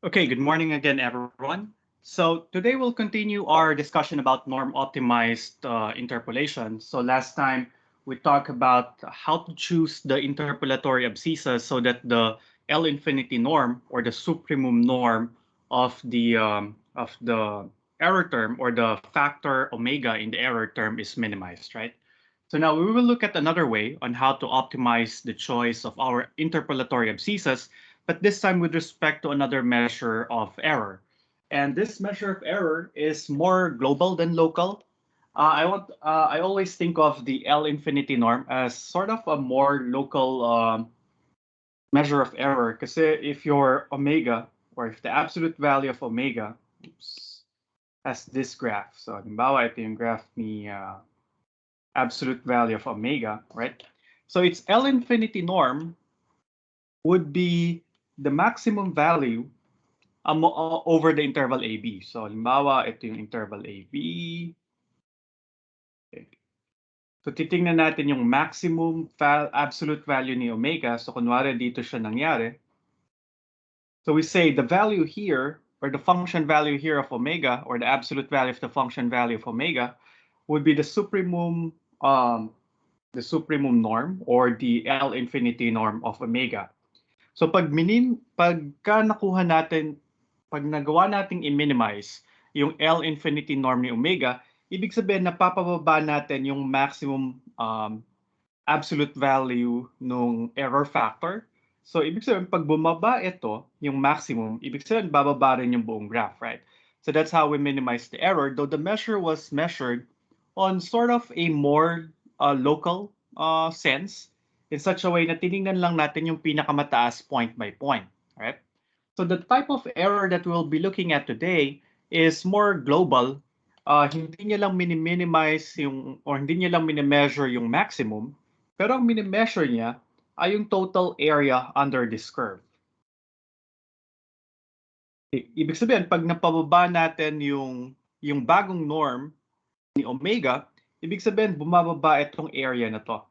Okay, good morning again, everyone. So today we'll continue our discussion about norm-optimized interpolation. So last time we talked about how to choose the interpolatory abscissa so that the L infinity norm or the supremum norm of the error term or the factor omega in the error term is minimized, right? So now we will look at another way on how to optimize the choice of our interpolatory abscissas, but this time with respect to another measure of error. And this measure of error is more global than local. I always think of the L infinity norm as sort of a more local measure of error. Because if your omega or if the absolute value of omega oops, has this graph. So halimbawa ito yung graph ni absolute value of omega, right? So its L infinity norm would be the maximum value over the interval AB. So, halimbawa, ito yung interval AB. Okay. So, titingnan natin yung maximum absolute value ni omega. So, kunwari dito siya nangyari. So, we say the value here, or the function value here of omega, or the absolute value of the function value of omega, would be the supremum norm, or the L infinity norm of omega. So pagka nakuha natin, pag nagawa nating i-minimize yung L infinity norm ni omega, ibig sabihin napapababa natin yung maximum absolute value nung error factor. So ibig sabihin pag bumaba ito, yung maximum, ibig sabihin bababa rin yung buong graph, right? So that's how we minimize the error, though the measure was measured on sort of a more local sense in such a way na tiningnan lang natin yung pinakamataas point by point, right? So the type of error that we'll be looking at today is more global. Hindi niya lang minimize yung, or hindi niya lang minimeasure yung maximum, pero ang minimeasure niya ay yung total area under this curve. Ibig sabihin, pag napababa natin yung bagong norm ni omega, ibig sabihin bumababa itong area na to.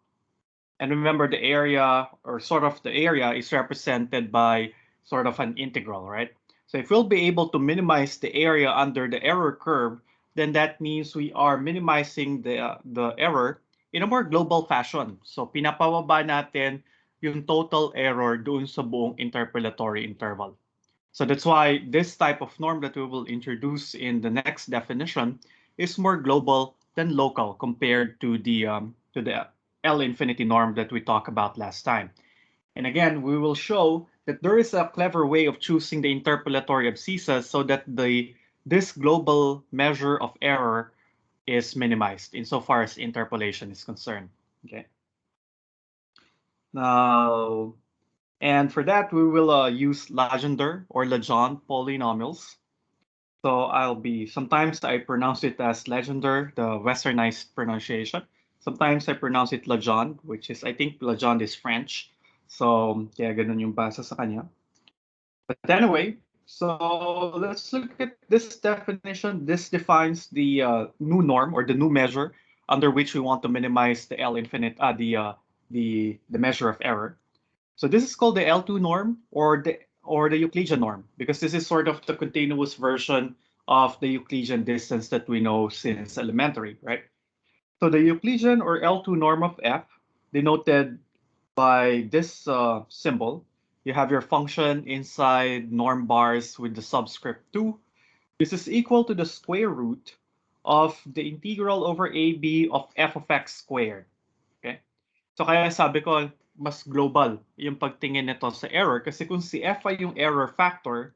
And remember, the area, or sort of the area, is represented by sort of an integral, right? So if we'll be able to minimize the area under the error curve, then that means we are minimizing the error in a more global fashion. So pinapababa natin yung total error doon sa buong interpolatory interval. So that's why this type of norm that we will introduce in the next definition is more global than local compared to the L infinity norm that we talked about last time. And again, we will show that there is a clever way of choosing the interpolatory abscissa so that this global measure of error is minimized insofar as interpolation is concerned. Okay. Now, and for that, we will use Legendre or Legendre polynomials. So sometimes I pronounce it as Legendre, the westernized pronunciation. Sometimes I pronounce it Legendre, which is, I think Legendre is French. So, kaya ganun yung basa sa kanya. But anyway, so let's look at this definition. This defines the new norm or the new measure under which we want to minimize the L infinite, the measure of error. So this is called the L2 norm or the Euclidean norm because this is sort of the continuous version of the Euclidean distance that we know since elementary, right? So the Euclidean or L2 norm of f, denoted by this symbol, you have your function inside norm bars with the subscript 2. This is equal to the square root of the integral over AB of f of x squared. Okay? So kaya sabi ko, mas global yung pagtingin nito sa error kasi kung si f ay yung error factor,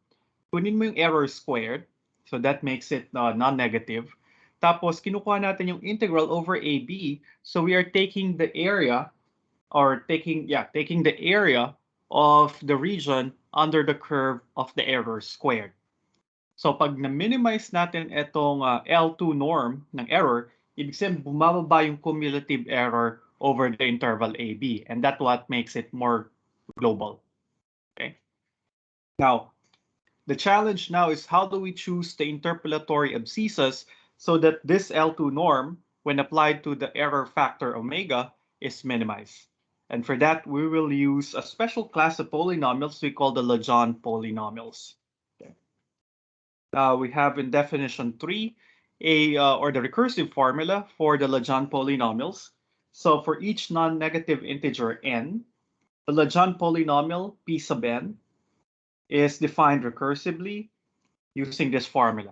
kunin mo yung error squared, so that makes it non-negative. Tapos kinukuha natin yung integral over AB, so we are taking the area or taking the area of the region under the curve of the error squared. So pag na-minimize natin itong L2 norm ng error, ibig sabihin bumababa yung cumulative error over the interval AB, and that's what makes it more global. Okay. Now, the challenge now is how do we choose the interpolatory abscissas so that this L2 norm, when applied to the error factor omega, is minimized. And for that, we will use a special class of polynomials we call the Legendre polynomials. Okay. We have in definition 3 or the recursive formula for the Legendre polynomials. So for each non-negative integer n, the Legendre polynomial p sub n is defined recursively using this formula.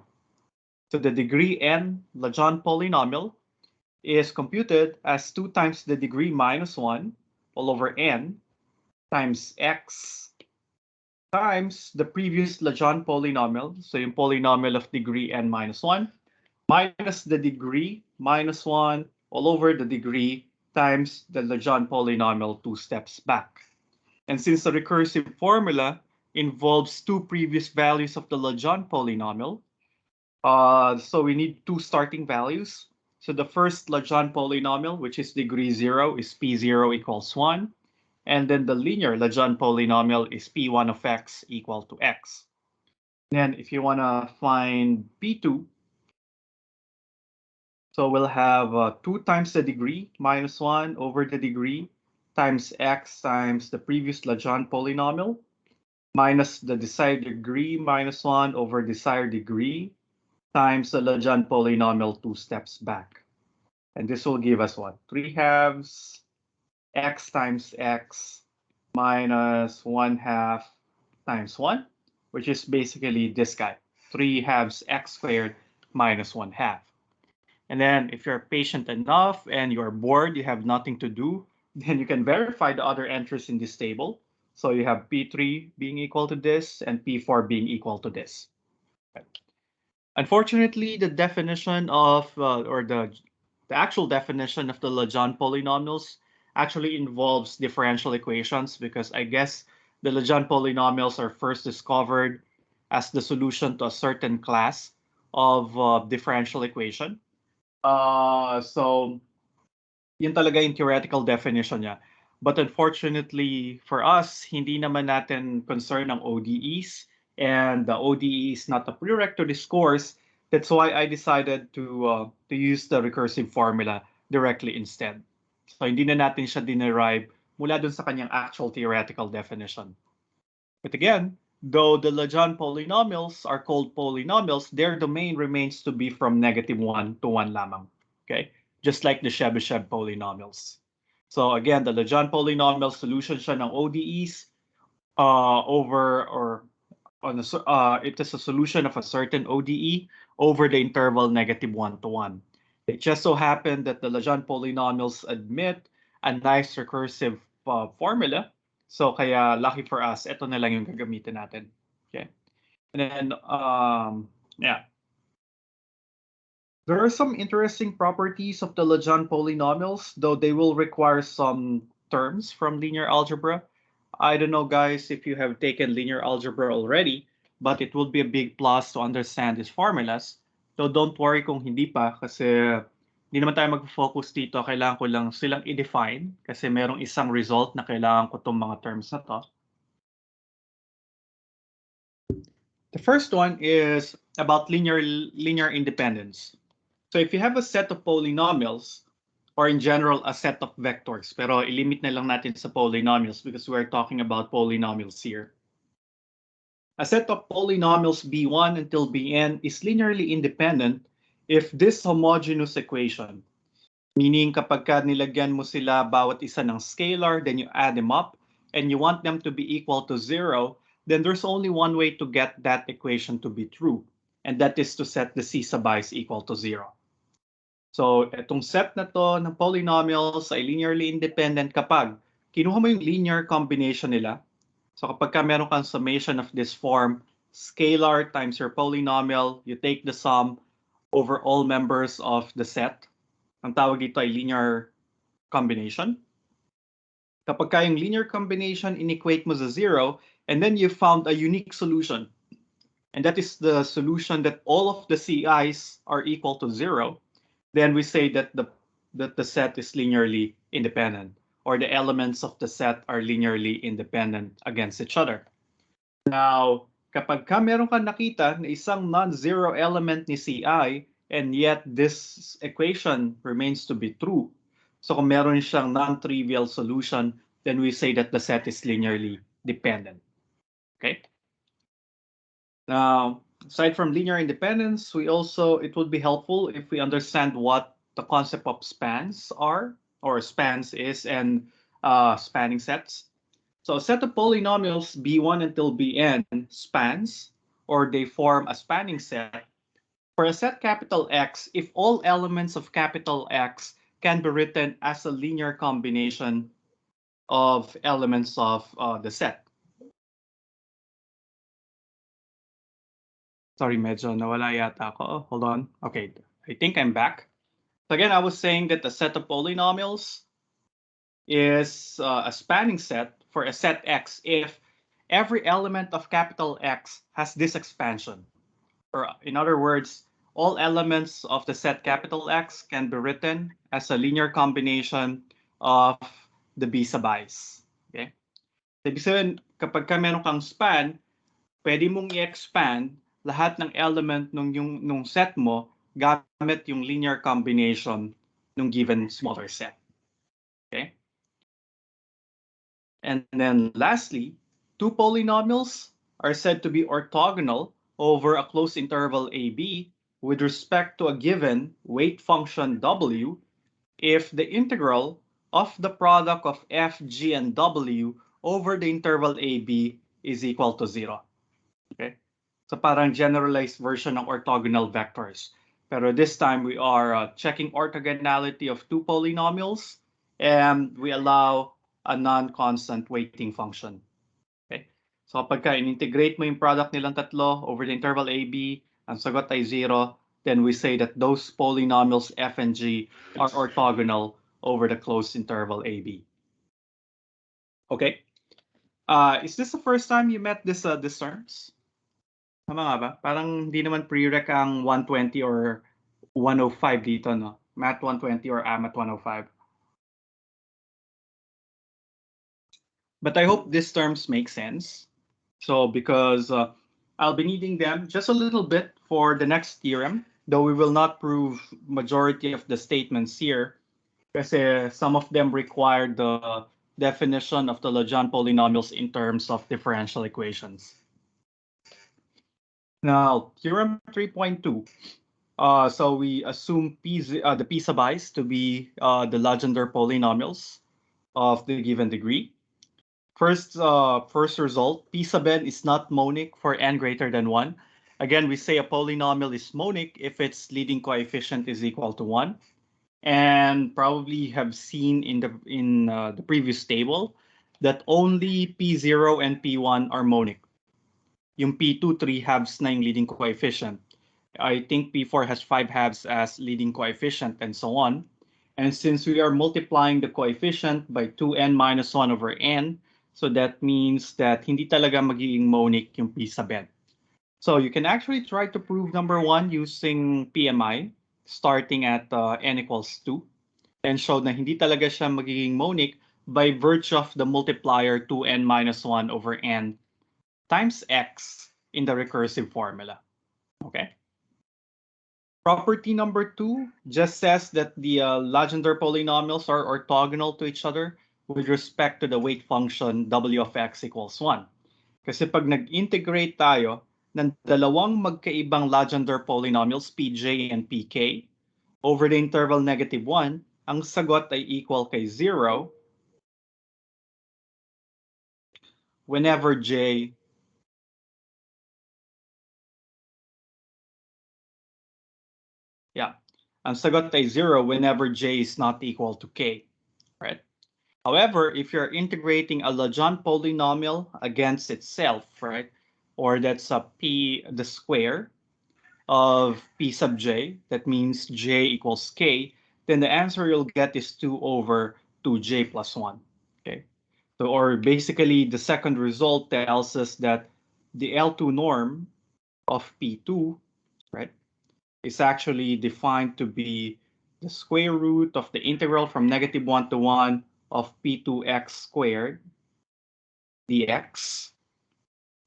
So the degree n Legendre polynomial is computed as 2 times the degree minus 1 all over n times x times the previous Legendre polynomial, so yung polynomial of degree n minus 1, minus the degree minus 1 all over the degree times the Legendre polynomial 2 steps back. And since the recursive formula involves 2 previous values of the Legendre polynomial, so we need 2 starting values. So the first Legendre polynomial, which is degree 0, is p0 equals 1. And then the linear Legendre polynomial is p1 of x equal to x. Then if you want to find p2, so we'll have 2 times the degree minus 1 over the degree times x times the previous Legendre polynomial minus the desired degree minus 1 over desired degree times the Legendre polynomial 2 steps back. And this will give us what? 3 halves x times x minus 1 half times 1, which is basically this guy, 3 halves x squared minus 1 half. And then if you're patient enough and you're bored, you have nothing to do, then you can verify the other entries in this table. So you have P3 being equal to this and P4 being equal to this. Unfortunately, the definition of, or the actual definition of the Legendre polynomials actually involves differential equations because I guess the Legendre polynomials are first discovered as the solution to a certain class of differential equation. So yun talaga yung theoretical definition niya. But unfortunately for us, hindi naman natin concern ang ODEs, and the ODE is not a prereq to this course. That's why I decided to use the recursive formula directly instead. So hindi na natin siya dinerive mula dun sa kanyang actual theoretical definition. But again, though the Legendre polynomials are called polynomials, their domain remains to be from -1 to 1 lamang. Okay? Just like the Chebyshev polynomials. So again, the Legendre polynomial solution siya ng ODEs over or on it is a solution of a certain ODE over the interval -1 to 1. It just so happened that the Legendre polynomials admit a nice recursive formula. So kaya lucky for us, ito na lang yung gagamitin natin. Okay. And then yeah. There are some interesting properties of the Legendre polynomials, though they will require some terms from linear algebra. I don't know, guys, if you have taken linear algebra already, but it would be a big plus to understand these formulas. So don't worry kung hindi pa, kasi hindi naman tayo mag-focus dito. Kailangan ko lang silang i-define kasi merong isang result na kailangan ko itong mga terms na to. The first one is about linear independence. So if you have a set of polynomials, or in general, a set of vectors, pero ilimit na lang natin sa polynomials because we're talking about polynomials here. A set of polynomials b1 until bn is linearly independent if this homogeneous equation, meaning kapag ka nilagyan mo sila bawat isa ng scalar, then you add them up, and you want them to be equal to 0, then there's only one way to get that equation to be true, and that is to set the c sub i's equal to 0. So, itong set na to ng polynomials ay linearly independent kapag kinuha mo yung linear combination nila. So, kapag ka meron kang summation of this form, scalar times your polynomial, you take the sum over all members of the set. Ang tawag dito ay linear combination. Kapag ka yung linear combination, inequate mo sa 0, and then you found a unique solution. And that is the solution that all of the CIs are equal to 0. Then we say that the set is linearly independent, or the elements of the set are linearly independent against each other. Now, kapag ka meron kang nakita na isang non-zero element ni CI, and yet this equation remains to be true, so kung meron siyang non-trivial solution, then we say that the set is linearly dependent. Okay? Now, Aside from linear independence, it would be helpful if we understand what the concept of spans are, or spans is, and spanning sets. So a set of polynomials b1 until bn spans, or they form a spanning set. For a set capital X, if all elements of capital X can be written as a linear combination of elements of the set. Sorry, medyo nawala yata ako. Oh, hold on. Okay, I think I'm back. So again, I was saying that the set of polynomials is a spanning set for a set X if every element of capital X has this expansion. Or in other words, all elements of the set capital X can be written as a linear combination of the B sabis. Okay? Ibig sabihin, kapag ka meron kang span, pwede mong i-expand lahat ng element nung set mo gamit yung linear combination nung given smaller set. Okay? And then lastly, two polynomials are said to be orthogonal over a closed interval AB with respect to a given weight function W if the integral of the product of f, g, and w over the interval AB is equal to 0. Okay? So parang generalized version ng orthogonal vectors. Pero this time we are checking orthogonality of two polynomials and we allow a non-constant weighting function. Okay? So kapag in-integrate mo yung product nilang tatlo over the interval AB, ang sagot ay 0, then we say that those polynomials f and g are orthogonal over the closed interval AB. Okay? Is this the first time you met these terms? Tama nga ba? Parang hindi naman prereq ang 120 or 105 dito, no? Math 120 or AMAT 105. But I hope these terms make sense. So because I'll be needing them just a little bit for the next theorem, though we will not prove majority of the statements here, because some of them require the definition of the Legendre polynomials in terms of differential equations. Now, theorem 3.2. So we assume the p sub i's to be the Legendre polynomials of the given degree. First result, p sub n is not monic for n greater than 1. Again, we say a polynomial is monic if its leading coefficient is equal to 1. And probably have seen in the previous table that only p0 and p1 are monic. Yung p2, 3 halves na yung leading coefficient. I think P4 has 5 halves as leading coefficient and so on. And since we are multiplying the coefficient by 2n minus 1 over n, so that means that hindi talaga magiging monic yung P sub n. So you can actually try to prove number 1 using PMI, starting at n equals 2, and show na hindi talaga siya magiging monic by virtue of the multiplier 2n minus 1 over n times x in the recursive formula. Okay? Property number 2 just says that the Legendre polynomials are orthogonal to each other with respect to the weight function w of x equals 1. Kasi pag nag-integrate tayo ng dalawang magkaibang Legendre polynomials, pj and pk, over the interval negative 1, ang sagot ay equal kay 0 whenever j ang sagot ay 0 whenever j is not equal to k, right? However, if you're integrating a Legendre polynomial against itself, right, or that's a p, the square of p sub j, that means j equals k, then the answer you'll get is 2 over 2j plus 1, okay? So, or basically, the second result tells us that the L2 norm of P2, right, is actually defined to be the square root of the integral from negative 1 to 1 of P2x squared dx.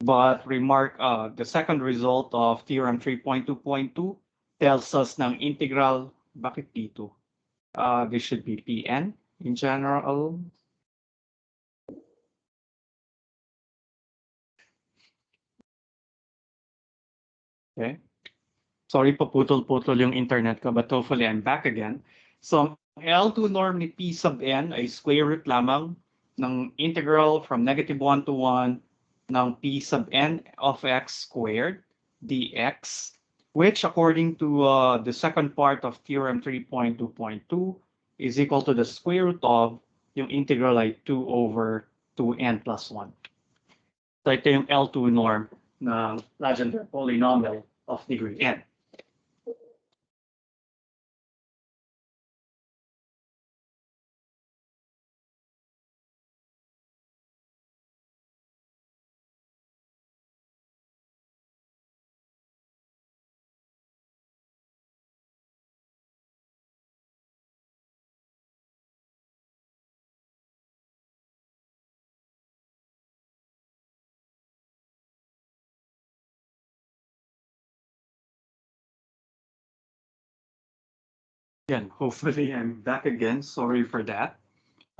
But remark, the second result of theorem 3.2.2 tells us ng integral, bakit P2? This should be Pn in general. Okay. Sorry po, putol-putol yung internet ko, but hopefully I'm back again. So, ang L2 norm ni P sub n ay square root lamang ng integral from -1 to 1 ng P sub n of x squared dx, which according to the second part of theorem 3.2.2 is equal to the square root of yung integral ay 2 over 2n plus 1. So ito yung L2 norm ng Legendre polynomial of degree n. Again, hopefully I'm back again. Sorry for that.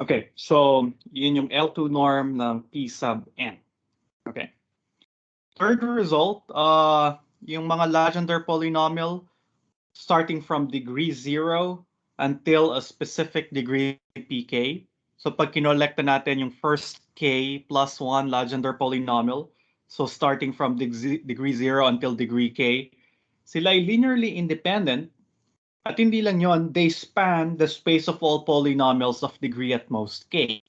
Okay, so yun yung L2 norm ng P sub n. Okay. Third result, yung mga Legendre polynomial starting from degree 0 until a specific degree pk. So pag kinolekta natin yung first k plus 1 Legendre polynomial, so starting from degree 0 until degree k, sila ay linearly independent. At hindi lang yon, they span the space of all polynomials of degree at most k.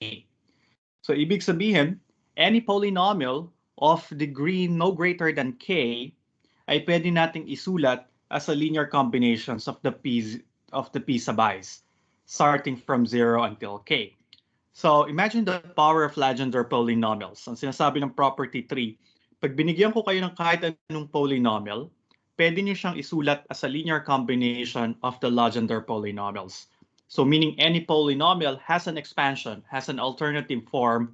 So ibig sabihin, any polynomial of degree no greater than k ay pwede nating isulat as a linear combinations of the p sub i's, starting from 0 until k. So imagine the power of Legendre polynomials. Ang sinasabi ng property 3, pag binigyan ko kayo ng kahit anong polynomial, pwede niyo siyang isulat as a linear combination of the Legendre polynomials. So meaning any polynomial has an expansion, has an alternative form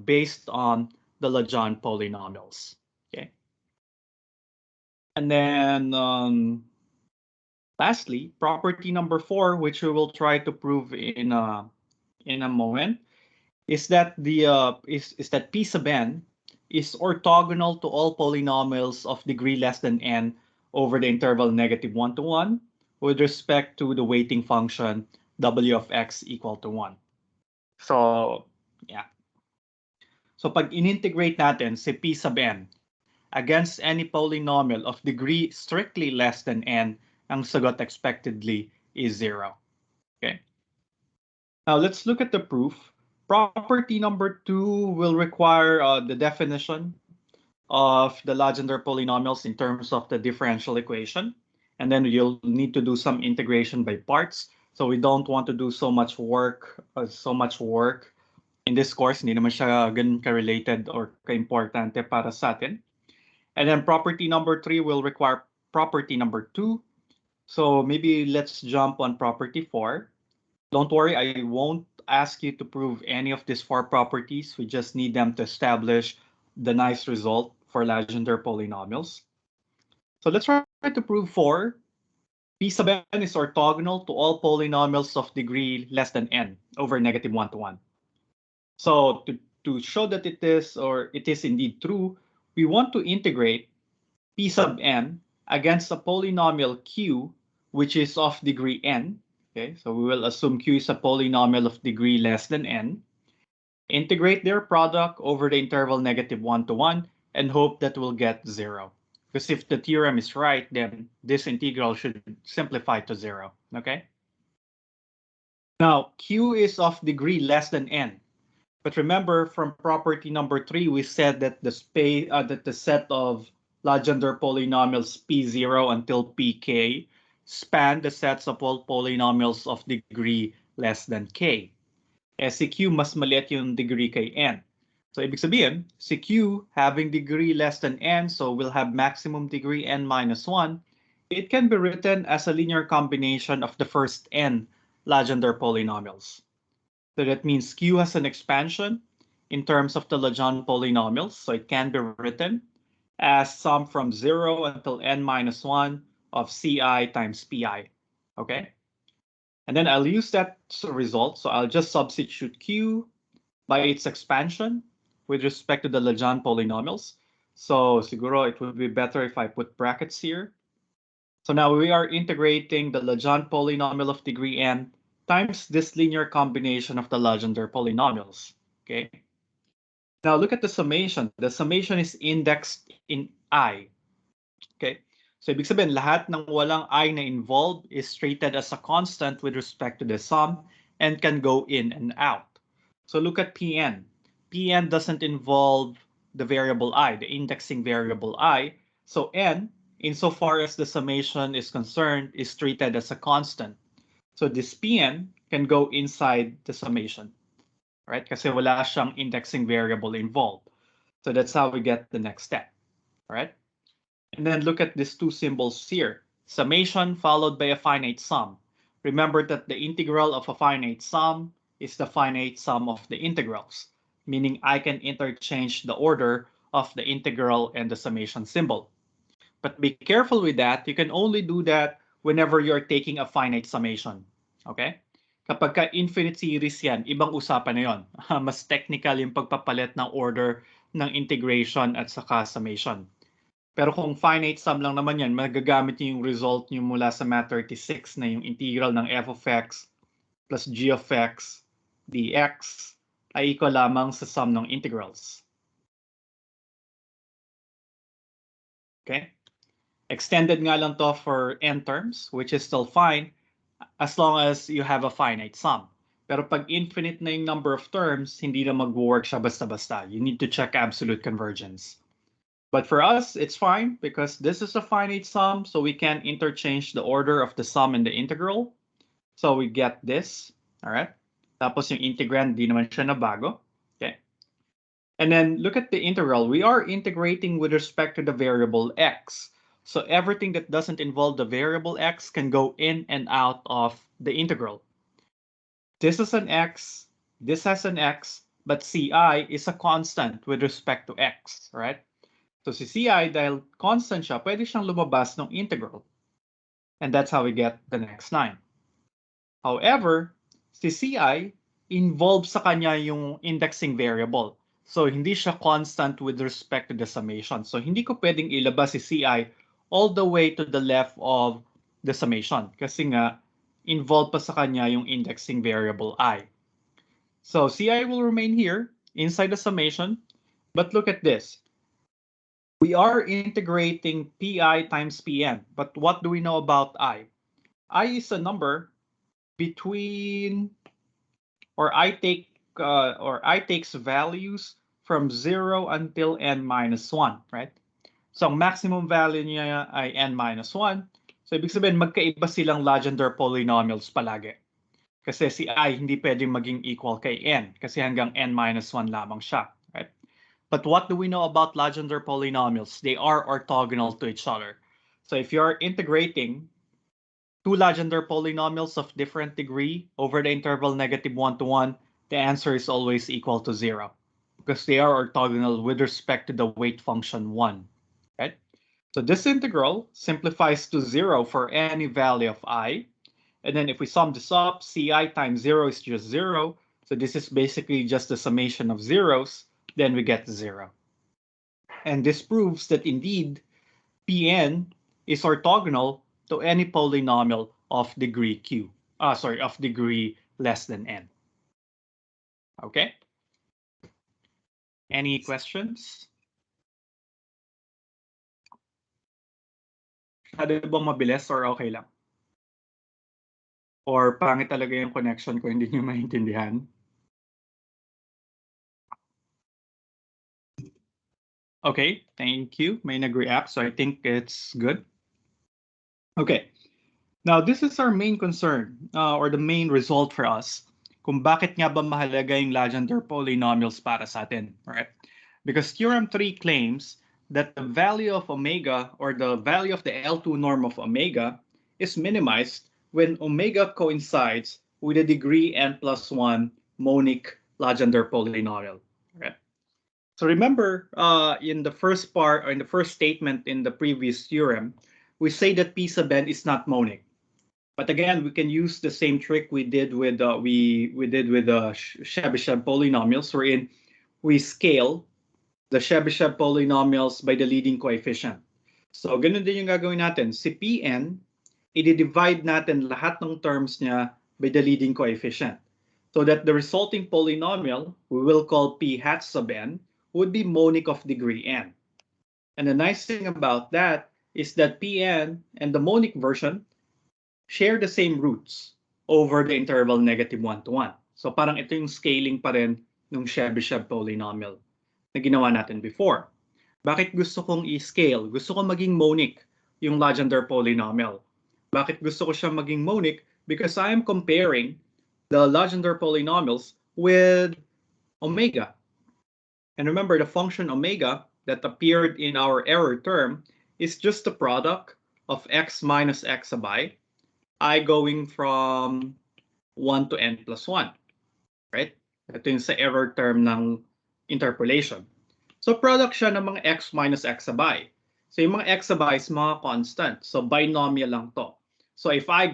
based on the Legendre polynomials. Okay. And then lastly, property number 4, which we will try to prove in a moment, is that that P sub n is orthogonal to all polynomials of degree less than n over the interval -1 to 1 with respect to the weighting function w of x equal to 1. So, yeah. So pag inintegrate natin si P sub n against any polynomial of degree strictly less than n, ang sagot expectedly is 0. Okay. Now let's look at the proof. Property number 2 will require the definition of the Legendre polynomials in terms of the differential equation. And then you'll need to do some integration by parts. So we don't want to do so much work in this course. Hindi naman siya ganun ka-related or ka-importante para sa atin. And then property number 3 will require property number 2. So maybe let's jump on property 4. Don't worry, I won't ask you to prove any of these 4 properties. We just need them to establish the nice result for Legendre polynomials. So let's try to prove 4. P sub n is orthogonal to all polynomials of degree less than n over -1 to 1. So to show that it is indeed true, we want to integrate P sub n against a polynomial q, which is of degree n. Okay, so we will assume q is a polynomial of degree less than n. Integrate their product over the interval -1 to 1 and hope that we'll get 0. Because if the theorem is right, then this integral should simplify to 0. Okay. Now, q is of degree less than n. But remember, from property number 3, we said that the set of Legendre polynomials P0 until Pk span the sets of all polynomials of degree less than k. Eh, si q mas maliit yung degree kay n. So ibig sabihin, si q having degree less than n, so we'll have maximum degree n minus 1, it can be written as a linear combination of the first n Legendre polynomials. So that means q has an expansion in terms of the Legendre polynomials. So it can be written as sum from 0 until n minus 1 of ci times pi. Okay? And then I'll use that result. So I'll just substitute q by its expansion with respect to the Legendre polynomials. So siguro it would be better if I put brackets here. So now we are integrating the Legendre polynomial of degree n times this linear combination of the Legendre polynomials. Okay. Now look at the summation. The summation is indexed in I. Okay. So ibig sabihin, lahat ng walang I na involved is treated as a constant with respect to the sum and can go in and out. So look at Pn. Pn doesn't involve the variable I, the indexing variable I. So n, insofar as the summation is concerned, is treated as a constant. So this Pn can go inside the summation, right? Kasi wala siyang indexing variable involved. So that's how we get the next step, right? And then look at these two symbols here. Summation followed by a finite sum. Remember that the integral of a finite sum is the finite sum of the integrals, meaning I can interchange the order of the integral and the summation symbol. But be careful with that. You can only do that whenever you're taking a finite summation. Okay? Kapag ka infinite series yan, ibang usapan na yon. Mas technical yung pagpapalit ng order ng integration at saka summation. Pero kung finite sum lang naman yan, magagamit niyo yung result niyo mula sa Math 36 na yung integral ng f of x plus g of x dx ay equal lamang sa sum ng integrals. Okay? Extended nga lang to for n terms, which is still fine as long as you have a finite sum. Pero pag infinite na yung number of terms, hindi na mag-work siya basta-basta. You need to check absolute convergence. But for us, it's fine because this is a finite sum, so we can interchange the order of the sum and the integral. So we get this, all right? Tapos yung integrand, di naman siya nabago. Okay. And then look at the integral. We are integrating with respect to the variable x. So everything that doesn't involve the variable x can go in and out of the integral. This is an x, this has an x, but ci is a constant with respect to x, right? So si ci, dahil constant siya, pwede siyang lumabas ng integral. And that's how we get the next line. However, si ci involves sa kanya yung indexing variable. So hindi siya constant with respect to the summation. So hindi ko pwedeng ilabas si ci all the way to the left of the summation. Kasi nga, involved pa sa kanya yung indexing variable I. So ci will remain here inside the summation. But look at this. We are integrating pi times pn. But what do we know about I? I is a number between, or I takes values from 0 until n minus 1, right? So ang maximum value niya ay n minus 1. So ibig sabihin magkaiba silang Legendre polynomials palagi. Kasi si I hindi pwedeng maging equal kay n kasi hanggang n minus 1 lamang siya, right? But what do we know about Legendre polynomials? They are orthogonal to each other. So if you're integrating two Legendre polynomials of different degree over the interval -1 to 1, the answer is always equal to 0 because they are orthogonal with respect to the weight function 1. Right? So this integral simplifies to 0 for any value of I. And then if we sum this up, ci times 0 is just 0. So this is basically just the summation of zeros. Then we get 0. And this proves that indeed Pn is orthogonal to any polynomial of degree q. Of degree less than n. Okay? Any questions? Masyado bang mabilis or okay lang? Or pangit talaga yung connection ko, hindi nyo maintindihan? Okay, thank you. May nag-react, so I think it's good. Okay, now this is our main concern, or the main result for us. Kung bakit nga ba mahalaga yung Legendre polynomials para sa atin, right? Because Theorem 3 claims that the value of omega, or the value of the L2 norm of omega, is minimized when omega coincides with a degree n plus 1 monic Legendre polynomial. Right? So remember, in the first part, or in the first statement in the previous theorem, we say that P sub n is not monic. But again, we can use the same trick we did with Chebyshev polynomials, wherein we scale the Chebyshev polynomials by the leading coefficient. So, ganun din yung gagawin natin. Si Pn, i-divide natin lahat ng terms niya by the leading coefficient. So that the resulting polynomial, we will call P hat sub n, would be monic of degree n. And the nice thing about that is that Pn and the monic version share the same roots over the interval -1 to 1. So parang ito yung scaling pa rin ng Chebyshev polynomial na ginawa natin before. Bakit gusto kong i-scale? Gusto ko maging monic yung Legendre polynomial. Bakit gusto ko siya maging monic? Because I am comparing the Legendre polynomials with omega. And remember, the function omega that appeared in our error term is just the product of x minus x sub I going from 1 to n plus 1. Right? Ito yung sa error term ng interpolation. So product siya ng mga x minus x sub I. So yung mga x sub I is mga constant. So binomial lang to. So if I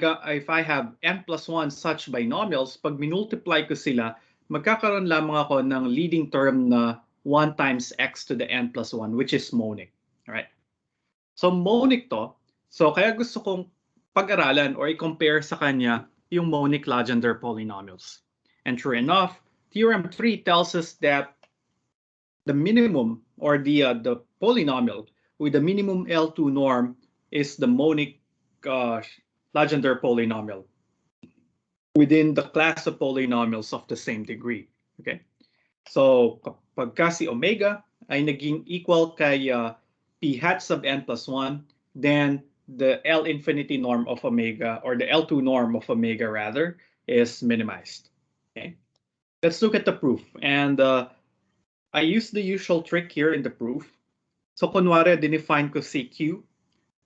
have n plus 1 such binomials, pag minultiply ko sila, magkakaroon lamang ako ng leading term na 1 times x to the n plus 1, which is monic. Alright? So monic to. So kaya gusto kong pag-aralan or i-compare sa kanya yung monic Legendre polynomials. And sure enough, theorem 3 tells us that the minimum or the polynomial with the minimum L2 norm is the monic Legendre polynomial within the class of polynomials of the same degree. Okay? So kapag kasi omega ay naging equal kay p hat sub n plus 1, then the L infinity norm of omega, or the L2 norm of omega rather, is minimized. Okay? Let's look at the proof. And I use the usual trick here in the proof. So kunwari, dinefine ko si Q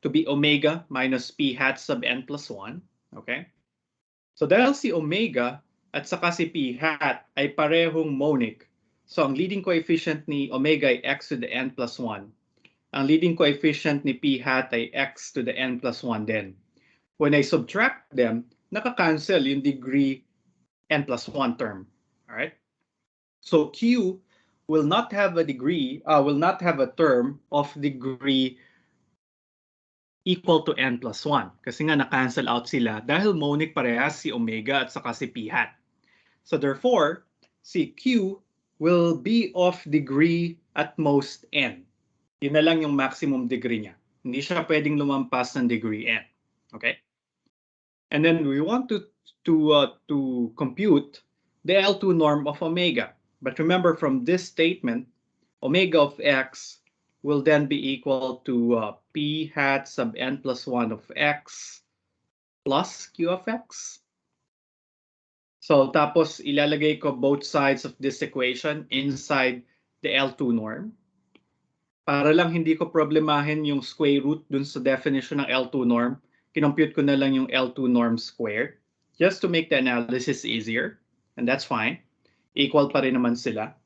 to be omega minus p hat sub n plus 1. Okay? So dahil si omega at saka si p hat ay parehong monic, so ang leading coefficient ni omega ay x to the n plus 1. Ang leading coefficient ni p hat ay x to the n plus 1 din. When I subtract them, nakakancel yung degree n plus 1 term. All right? So Q will not have a term of degree equal to n plus 1. Kasi nga na-cancel out sila dahil monic parehas si omega at saka si p hat. So therefore, si Q will be of degree at most n. Yun na lang yung maximum degree niya. Hindi siya pwedeng lumampas ng degree n. Okay? And then we want to compute the L2 norm of omega. But remember, from this statement, omega of x will then be equal to p hat sub n plus 1 of x plus q of x. So tapos ilalagay ko both sides of this equation inside the L2 norm. Para lang hindi ko problemahin yung square root dun sa definition ng L2 norm, kinompute ko na lang yung L2 norm squared just to make the analysis easier. And that's fine. Equal pa rin naman sila.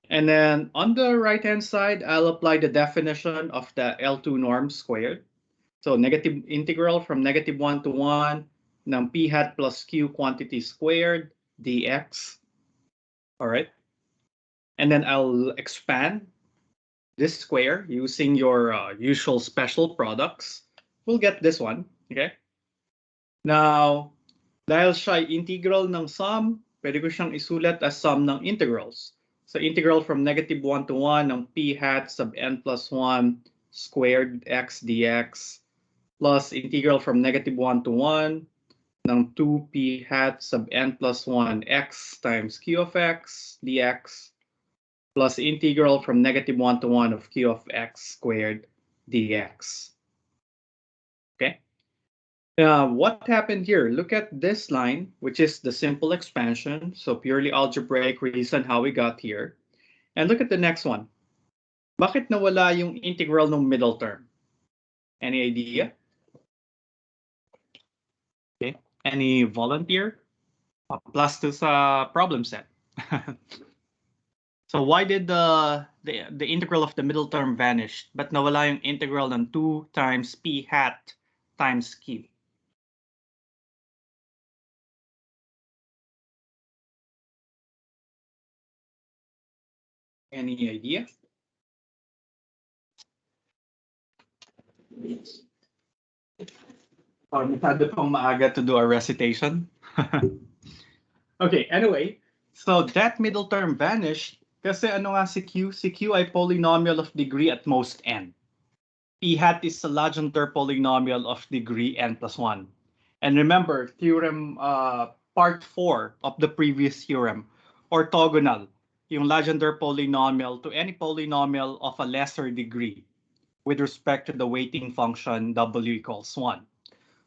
And then on the right-hand side, I'll apply the definition of the L2 norm squared. So negative integral from -1 to 1 ng p hat plus q quantity squared dx. All right. And then I'll expand this square using your usual special products. We'll get this one. Okay. Now, dahil siya integral ng sum, pwede ko siyang isulat as sum ng integrals. So integral from -1 to 1 ng p hat sub n plus 1 squared x dx plus integral from -1 to 1 ng 2p hat sub n plus 1 x times q of x dx plus integral from -1 to 1 of q of x squared dx. Okay. What happened here? Look at this line, which is the simple expansion. So purely algebraic reason how we got here. And look at the next one. Bakit nawala yung integral ng middle term? Any idea? Okay. Any volunteer? +2 sa problem set. So why did the integral of the middle term vanish, but nawala yung integral ng 2 times p hat times q? Any idea? Or masyado pang maaga to do a recitation. Okay, anyway, so that middle term vanished kasi ano nga si Q? Si Q ay polynomial of degree at most n. P hat is a Legendre polynomial of degree n plus 1. And remember, theorem part 4 of the previous theorem, orthogonal, yung Legendre polynomial to any polynomial of a lesser degree with respect to the weighting function w equals 1.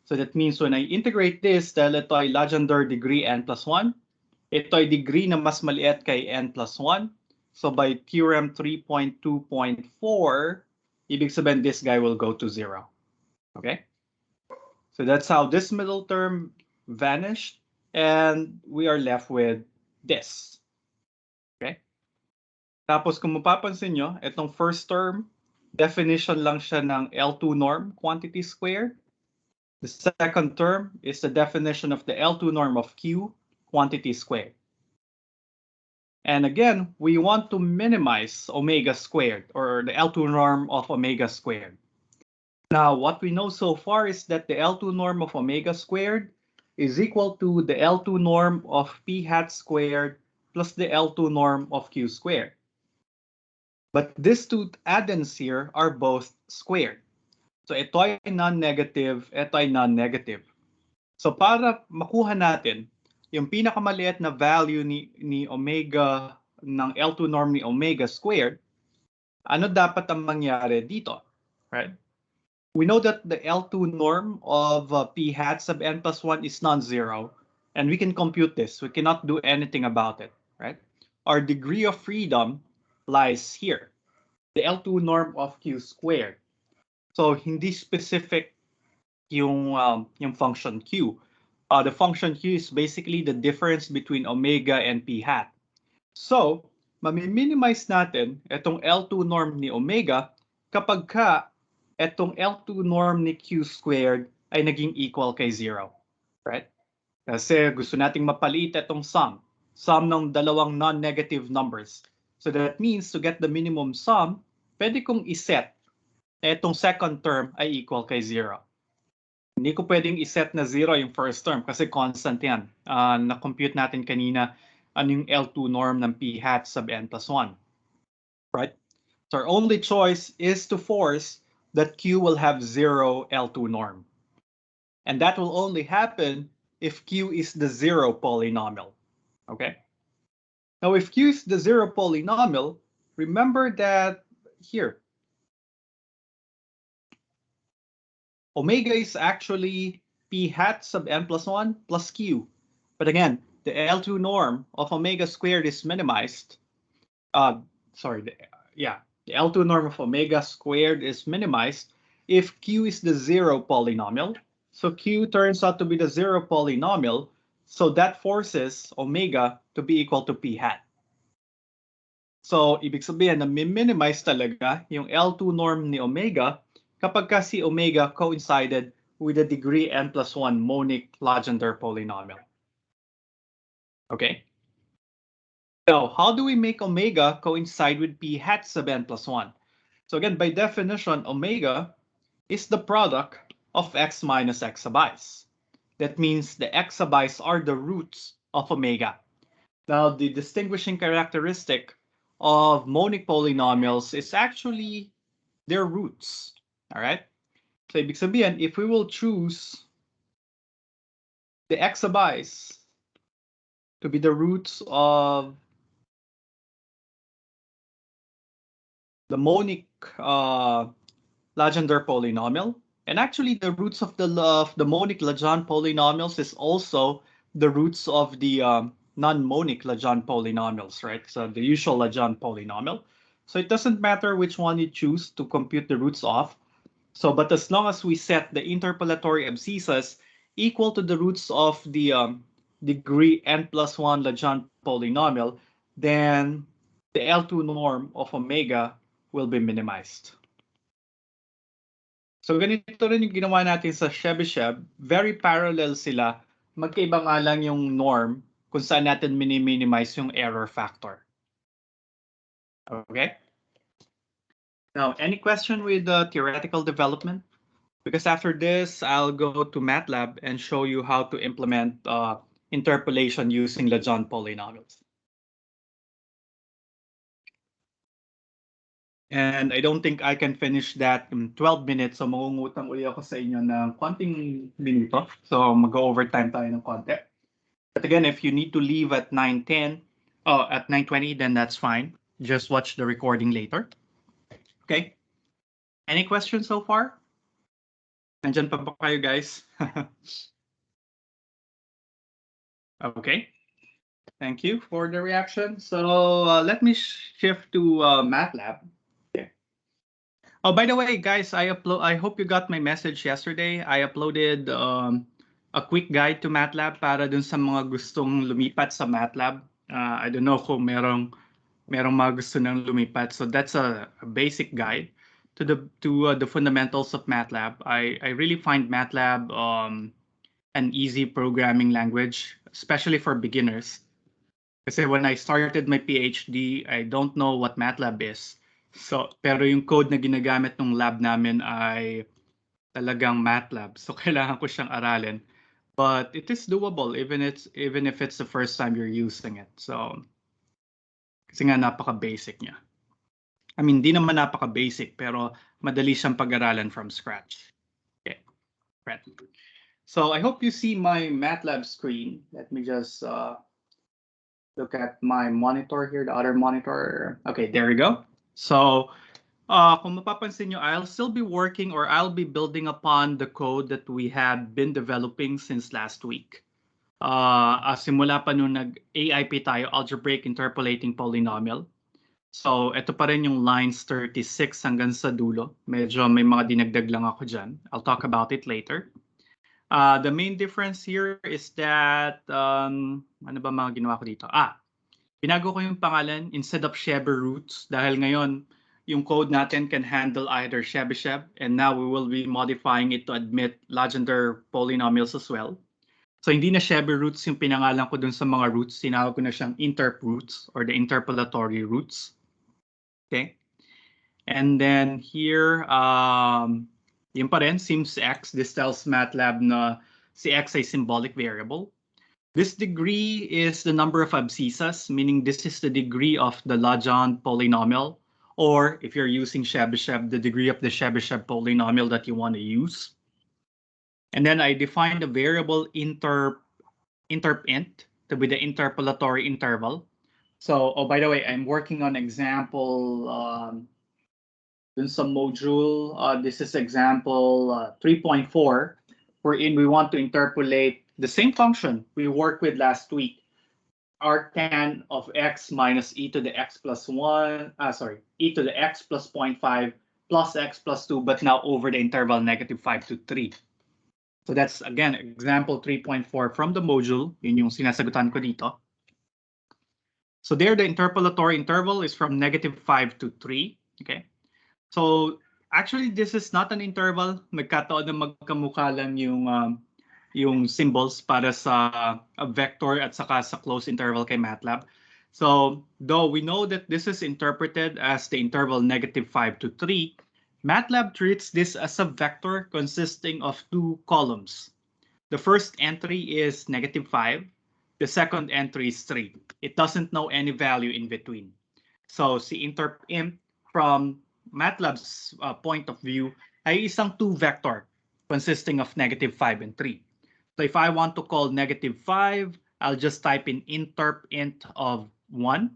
So that means when I integrate this, dahil ito ay Legendre degree n plus 1, ito ay degree na mas maliit kay n plus 1. So by theorem 3.2.4, ibig sabihin this guy will go to 0. Okay? So that's how this middle term vanished, and we are left with this. Okay? Tapos kung mapapansin nyo, itong first term, definition lang siya ng L2 norm quantity squared. The second term is the definition of the L2 norm of Q quantity squared. And again, we want to minimize omega squared, or the L2 norm of omega squared. Now, what we know so far is that the L2 norm of omega squared is equal to the L2 norm of P hat squared plus the L2 norm of Q squared. But these two addends here are both squared. So ito ay non-negative, ito ay non-negative. So para makuha natin yung pinakamaliit na value ni omega ng L2 norm ni omega squared, ano dapat ang mangyari dito? Right? We know that the L2 norm of P hat sub n plus 1 is non-zero, and we can compute this. We cannot do anything about it. Right? Our degree of freedom lies here, the L2 norm of Q squared. So hindi specific yung function Q. The function Q is basically the difference between omega and P hat. So, mami-minimize natin itong L2 norm ni omega kapag ka itong L2 norm ni Q squared ay naging equal kay 0. Right? Kasi gusto nating mapaliit itong sum ng dalawang non-negative numbers. So that means to get the minimum sum, pwede kong iset na itong second term ay equal kay 0. Hindi ko pwedeng iset na 0 yung first term kasi constant yan. Na-compute natin kanina ano yung L2 norm ng P hat sub n plus 1. Right? So our only choice is to force that Q will have 0 L2 norm. And that will only happen if Q is the 0 polynomial. Okay? Now if Q is the 0 polynomial, remember that here, omega is actually P hat sub n plus 1 plus Q. But again, the L2 norm of omega squared is minimized. The L2 norm of omega squared is minimized if Q is the 0 polynomial. So Q turns out to be the 0 polynomial. So that forces omega to be equal to P hat. So ibig sabihin na minimize talaga yung L2 norm ni omega kapag kasi omega coincided with the degree n plus 1 monic Legendre polynomial. Okay? Now, how do we make omega coincide with P hat sub n plus 1? So again, by definition, omega is the product of x minus x sub i's. That means the x sub i's are the roots of omega. Now, the distinguishing characteristic of monic polynomials is actually their roots. All right? So ibig sabihin, if we will choose the x sub i's to be the roots of the monic Legendre polynomial, and actually the roots of the monic Legendre polynomials is also the roots of the non-monic Legendre polynomials, right? So the usual Legendre polynomial. So it doesn't matter which one you choose to compute the roots of. So, but as long as we set the interpolatory abscissas equal to the roots of the degree n plus 1 Legendre polynomial, then the L2 norm of omega will be minimized. So ganito rin yung ginawa natin sa Chebyshev. Very parallel sila. Magkaiba nga lang yung norm kung saan natin minimize yung error factor. Okay? Now, any question with the theoretical development? Because after this, I'll go to Matlab and show you how to implement interpolation using Legendre polynomials. And I don't think I can finish that in 12 minutes. So mangungutang uli ako sa inyo ng konting minuto. So mag-overtime tayo ng konti. But again, if you need to leave at 9:10, at 9:20, then that's fine. Just watch the recording later. Okay. Any questions so far? Nandyan pa ba kayo, guys? Okay. Thank you for the reaction. So let me shift to Matlab. Okay. Oh, by the way, guys, I hope you got my message yesterday. I uploaded a quick guide to Matlab para dun sa mga gustong lumipat sa Matlab. I don't know kung merong mga gusto nang lumipat. So that's a basic guide to the fundamentals of Matlab. I really find Matlab an easy programming language, especially for beginners. Kasi when I started my PhD, I don't know what Matlab is. So, pero yung code na ginagamit ng lab namin ay talagang Matlab. So, kailangan ko siyang aralin. But it is doable even if it's the first time you're using it. So, kasi nga napaka-basic niya. I mean, di naman napaka-basic, pero madali siyang pag-aralan from scratch. Okay, right. So, I hope you see my Matlab screen. Let me just look at my monitor here, the other monitor. Okay, there we go. So, kung mapapansin nyo, I'll still be working or I'll be building upon the code that we have been developing since last week. Simula pa nung nag-AIP tayo, Algebraic Interpolating Polynomial. So, ito pa rin yung lines 36 hanggang sa dulo. Medyo may mga dinagdag lang ako dyan. I'll talk about it later. The main difference here is that, ano ba mga ginawa ko dito? Binago ko yung pangalan instead of Chebyshev roots dahil ngayon, yung code natin can handle either Chebyshev and now we will be modifying it to admit Legendre polynomials as well. So hindi na Chebyshev roots yung pinangalan ko dun sa mga roots. Tinawag ko na siyang interp roots or the interpolatory roots. Okay? And then here, yun pa rin, sims x. This tells Matlab na si x ay symbolic variable. This degree is the number of abscissas, meaning this is the degree of the Legendre polynomial, or if you're using Chebyshev, the degree of the Chebyshev polynomial that you want to use. And then I defined a variable interp int to be the interpolatory interval. So, oh, by the way, I'm working on example in some module. This is example 3.4, wherein we want to interpolate the same function we worked with last week, arctan of x minus e to the x plus 1, e to the x plus 0.5 plus x plus 2, but now over the interval -5 to 3. So that's, again, example 3.4 from the module. Yun yung sinasagutan ko dito. So there, the interpolatory interval is from -5 to 3. Okay. So actually, this is not an interval. Nagkataon na magkamukha lang yung symbols para sa a vector at saka sa closed interval kay Matlab. So though we know that this is interpreted as the interval -5 to 3, Matlab treats this as a vector consisting of two columns. The first entry is -5. The second entry is 3. It doesn't know any value in between. So si interp int from Matlab's point of view ay isang two vector consisting of -5 and 3. So if I want to call -5, I'll just type in interp int of 1.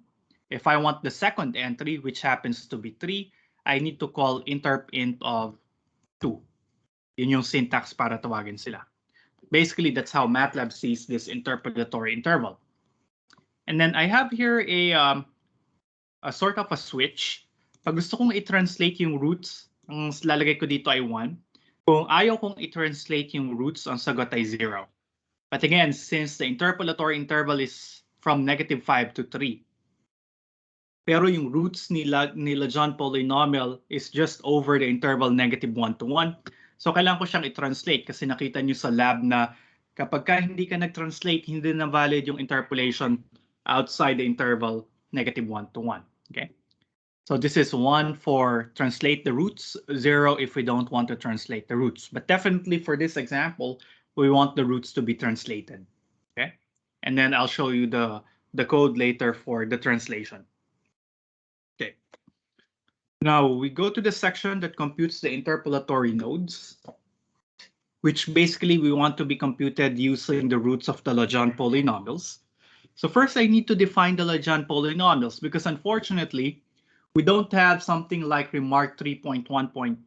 If I want the second entry, which happens to be 3, I need to call interp int of 2. Yun yung syntax para tawagin sila. Basically, that's how Matlab sees this interpolatory interval. And then I have here a sort of a switch. Pag gusto kong i-translate yung roots, ang lalagay ko dito ay 1. Kung ayaw kong i-translate yung roots, ang sagot ay 0. But again, since the interpolatory interval is from -5 to 3, pero yung roots ni Legendre polynomial is just over the interval -1 to 1. So kailangan ko siyang i-translate kasi nakita nyo sa lab na kapag hindi ka nag-translate, hindi na valid yung interpolation outside the interval -1 to 1. Okay? So this is 1 for translate the roots, 0 if we don't want to translate the roots. But definitely for this example, we want the roots to be translated. Okay, and then I'll show you the code later for the translation. Okay. Now we go to the section that computes the interpolatory nodes, which basically we want to be computed using the roots of the Legendre polynomials. So first I need to define the Legendre polynomials because unfortunately, we don't have something like remark 3.1.5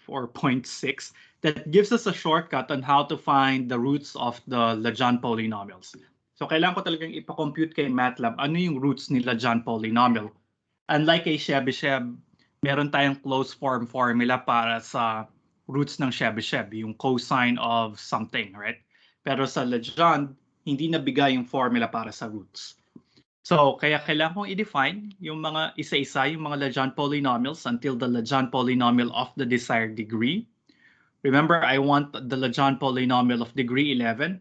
or 0.6 that gives us a shortcut on how to find the roots of the Legendre polynomials. So kailangan ko talagang ipakompute kay Matlab ano yung roots ni Legendre polynomial. Unlike kay Chebyshev, meron tayong closed form formula para sa roots ng Chebyshev, yung cosine of something, right? Pero sa Legendre, hindi nabigay yung formula para sa roots. So, kaya kailangan kong i-define yung mga isa-isa, yung mga Legendre polynomials until the Legendre polynomial of the desired degree. Remember, I want the Legendre polynomial of degree 11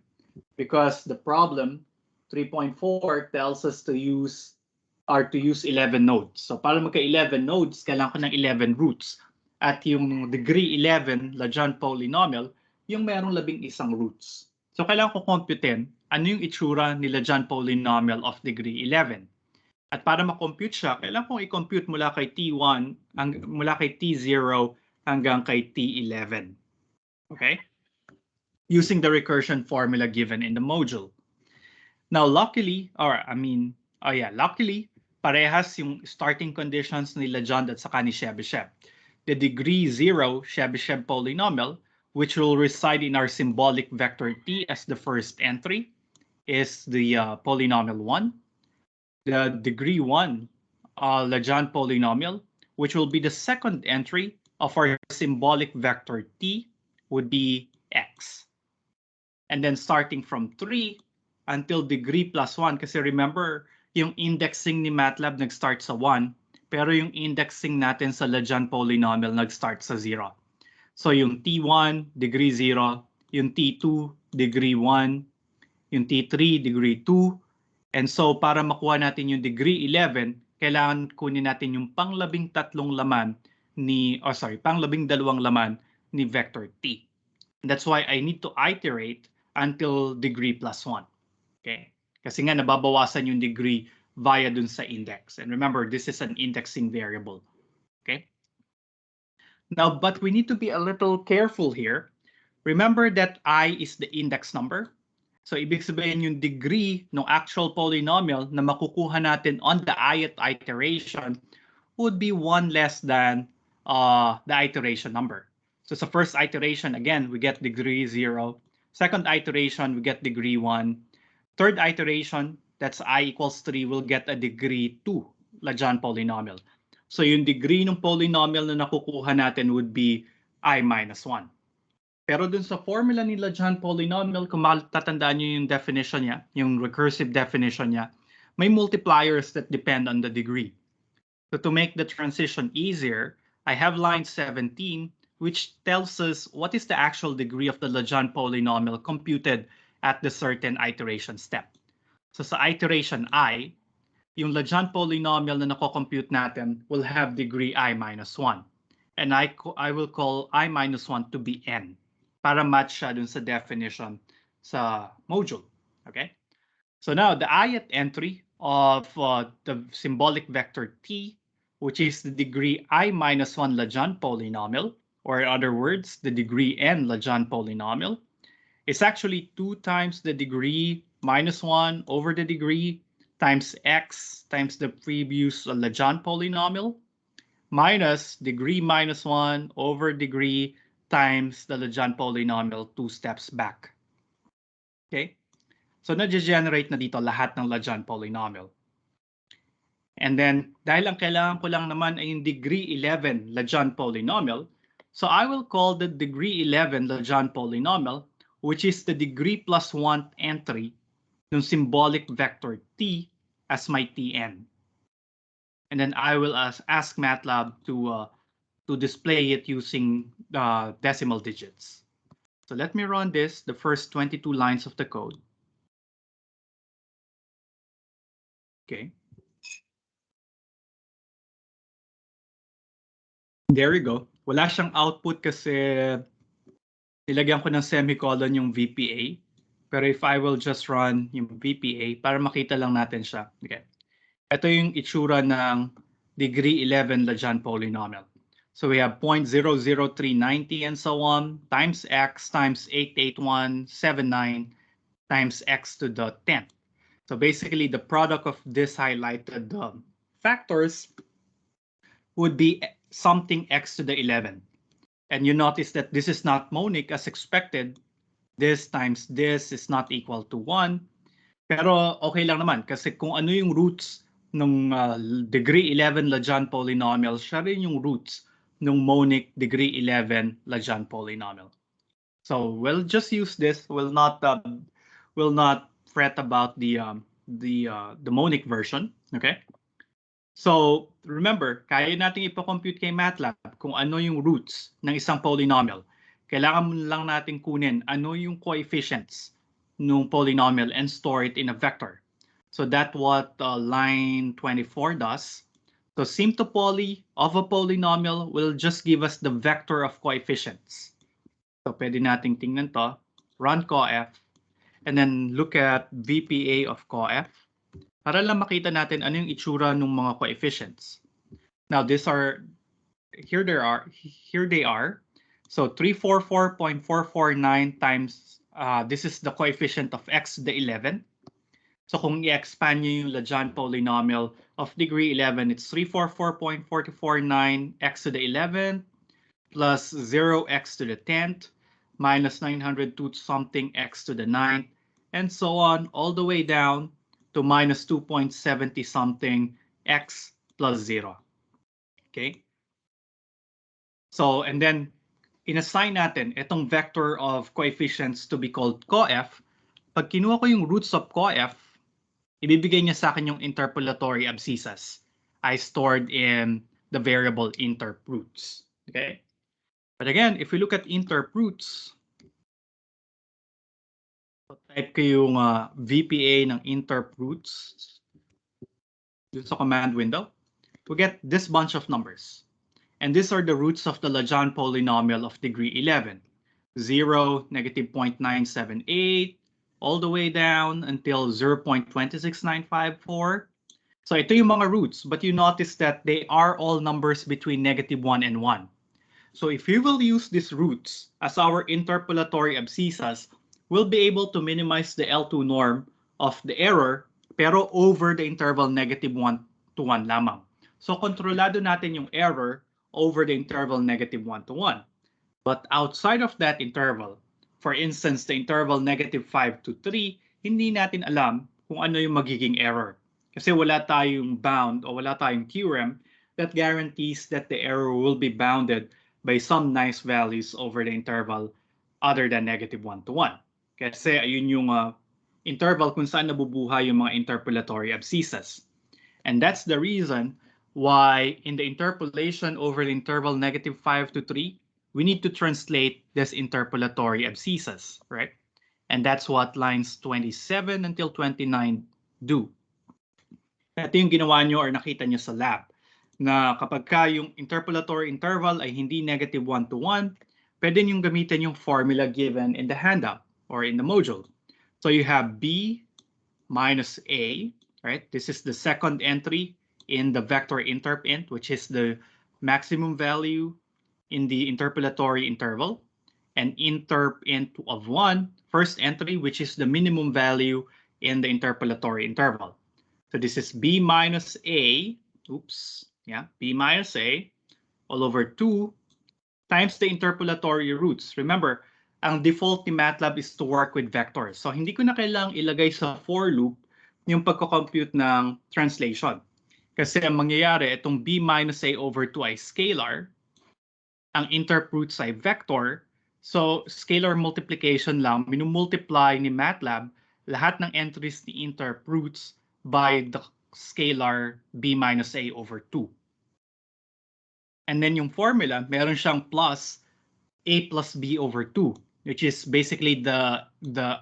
because the problem 3.4 tells us to use 11 nodes. So para magka-11 nodes, kailangan ko ng 11 roots. At yung degree 11 Legendre polynomial, yung merong 11 roots. So kailangan ko computein ano yung itsura ni Legendre polynomial of degree 11. At para ma-compute siya, kailangan kong i-compute mula kay T1, mula kay T0 hanggang kay T11. Okay? Using the recursion formula given in the module. Now, luckily, luckily, parehas yung starting conditions ni Legendre at saka ni Chebyshev. The degree 0 Chebyshev polynomial, which will reside in our symbolic vector t as the first entry, is the polynomial 1. The degree 1 Legendre polynomial, which will be the second entry of our symbolic vector t, would be x. And then starting from 3 until degree plus 1, kasi remember, yung indexing ni Matlab nag-start sa 1, pero yung indexing natin sa Legendre polynomial nag-start sa 0. So yung T1, degree 0, yung T2, degree 1, yung T3, degree 2, and so para makuha natin yung degree 11, kailangan kunin natin yung panglabing-tatlong laman panglabing-dalawang laman ni vector T. And that's why I need to iterate until degree plus 1. Okay? Kasi nga nababawasan yung degree via dun sa index. And remember, this is an indexing variable. Okay? Now, but we need to be a little careful here. Remember that I is the index number. So ibig sabihin yung degree ng actual polynomial na makukuha natin on the ith iteration would be 1 less than the iteration number. So sa first iteration, again, we get degree 0. Second iteration, we get degree 1. Third iteration, that's I equals 3, will get a degree 2 Legendre polynomial. So yung degree ng polynomial na nakukuha natin would be I minus 1. Pero dun sa formula ni Legendre polynomial, kung matatandaan nyo yung definition niya, yung recursive definition niya, may multipliers that depend on the degree. So to make the transition easier, I have line 17, which tells us what is the actual degree of the Legendre polynomial computed at the certain iteration step. So sa iteration I, yung Legendre polynomial na nako-compute natin will have degree I minus 1. And I will call I minus 1 to be n para match siya dun sa definition sa module. Okay? So now the ith entry of the symbolic vector t, which is the degree I minus 1 Legendre polynomial, or in other words, the degree n Legendre polynomial, is actually 2 times the degree minus 1 over the degree times x times the previous Legendre polynomial minus degree minus 1 over degree times the Legendre polynomial 2 steps back. Okay? So na-generate na dito lahat ng Legendre polynomial. And then, dahil ang kailangan ko lang naman ay yung degree 11 Legendre polynomial, so I will call the degree 11 Legendre polynomial, which is the degree plus 1 entry ng symbolic vector t as my tn. And then I will ask Matlab to display it using decimal digits. So let me run this, the first 22 lines of the code. Okay. There we go. Wala siyang output kasi nilagyan ko ng semicolon yung VPA. Pero if I will just run yung VPA para makita lang natin siya. Okay. Ito yung itsura ng degree 11 Legendre polynomial. So we have 0.00390 and so on times x times 88179 times x to the 10th. So basically the product of this highlighted factors would be something x to the 11. And you notice that this is not monic as expected. This times this is not equal to 1. Pero okay lang naman kasi kung ano yung roots ng degree 11 Legendre polynomial, siya rin yung roots ng monic degree 11 Legendre polynomial. So we'll just use this. We'll not fret about the monic version. Okay. So, remember, kaya natin ipo-compute kay Matlab kung ano yung roots ng isang polynomial. Kailangan lang natin kunin ano yung coefficients ng polynomial and store it in a vector. So that's what line 24 does. So symptopoly of a polynomial will just give us the vector of coefficients. So pwede nating tingnan to, run coef, and then look at VPA of coef. Para lang makita natin ano yung itsura ng mga coefficients. Now, here they are. So 344.449 times, this is the coefficient of x to the 11. So kung i-expand nyo yung Legendre polynomial of degree 11, it's 344.449 x to the 11th plus 0x to the 10th minus 902 something x to the 9th, and so on all the way down to minus 2.70 something x plus 0. Okay? So, and then, inassign natin itong vector of coefficients to be called coef. Pag kinuha ko yung roots of coef, ibibigay niya sa akin yung interpolatory abscissas I stored in the variable interproots. Okay? But again, if we look at interproots, so type ko yung VPA ng interproots dun sa command window, we get this bunch of numbers. And these are the roots of the Legendre polynomial of degree 11. 0, negative 0.978, all the way down until 0.26954. So ito yung mga roots, but you notice that they are all numbers between negative 1 and 1. So if we will use these roots as our interpolatory abscissas, we'll be able to minimize the L2 norm of the error, pero over the interval negative 1 to 1 lamang. So kontrolado natin yung error over the interval negative 1 to 1. But outside of that interval, for instance, the interval negative 5 to 3, hindi natin alam kung ano yung magiging error. Kasi wala tayong bound o wala tayong theorem that guarantees that the error will be bounded by some nice values over the interval other than negative 1 to 1. Kasi ayun yung interval kung saan nabubuhay yung mga interpolatory abscissas. And that's the reason why in the interpolation over the interval negative 5 to 3, we need to translate this interpolatory abscissas, right? And that's what lines 27 until 29 do. Ito yung ginawa nyo or nakita nyo sa lab, na kapag ka yung interpolatory interval ay hindi negative 1 to 1, pwede nyo gamitin yung formula given in the handout or in the module. So you have b minus a, right? This is the second entry in the vector interpint, which is the maximum value in the interpolatory interval, and interpint of 1, first entry, which is the minimum value in the interpolatory interval. So this is b minus a, b minus a all over 2 times the interpolatory roots. Remember, ang default ni Matlab is to work with vectors. So hindi ko na kailangang ilagay sa for loop yung pagko-compute ng translation. Kasi ang mangyayari, itong b minus a over 2 ay scalar, ang interproots ay vector, so scalar multiplication lang, minumultiply ni Matlab lahat ng entries ni interproots by the scalar b minus a over 2. And then yung formula, meron siyang plus a plus b over 2, which is basically the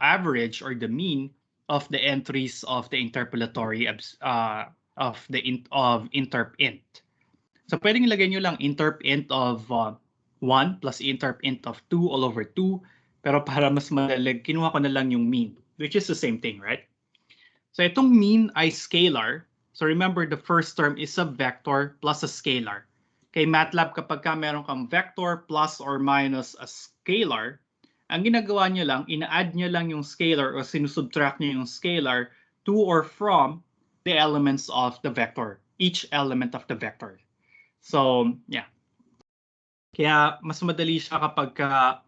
average or the mean of the entries of the interpolatory of interpint. So pwedeng ilagay nyo lang interp int of 1 plus interp int of 2 all over 2. Pero para mas madalig, kinuha ko na lang yung mean, which is the same thing, right? So itong mean ay scalar. So remember, the first term is a vector plus a scalar. Kay Matlab, kapag ka meron kang vector plus or minus a scalar, ang ginagawa nyo lang, ina-add nyo lang yung scalar o sinusubtract nyo yung scalar to or from the elements of the vector, each element of the vector. So, yeah. Kaya mas madali siya kapag ka,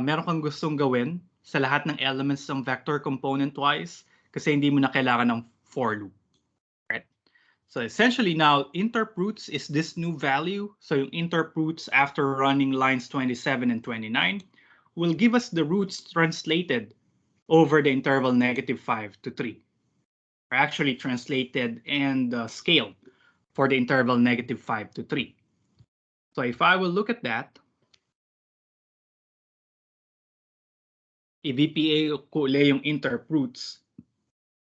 meron kang gustong gawin sa lahat ng elements ng vector component-wise kasi hindi mo na kailangan ng for loop. Right? So essentially now, interp roots is this new value. So yung interp roots after running lines 27 and 29 will give us the roots translated over the interval -5 to 3. Or actually translated and scaled for the interval -5 to 3. So if I will look at that, i-VPA ko ulit yung interp roots.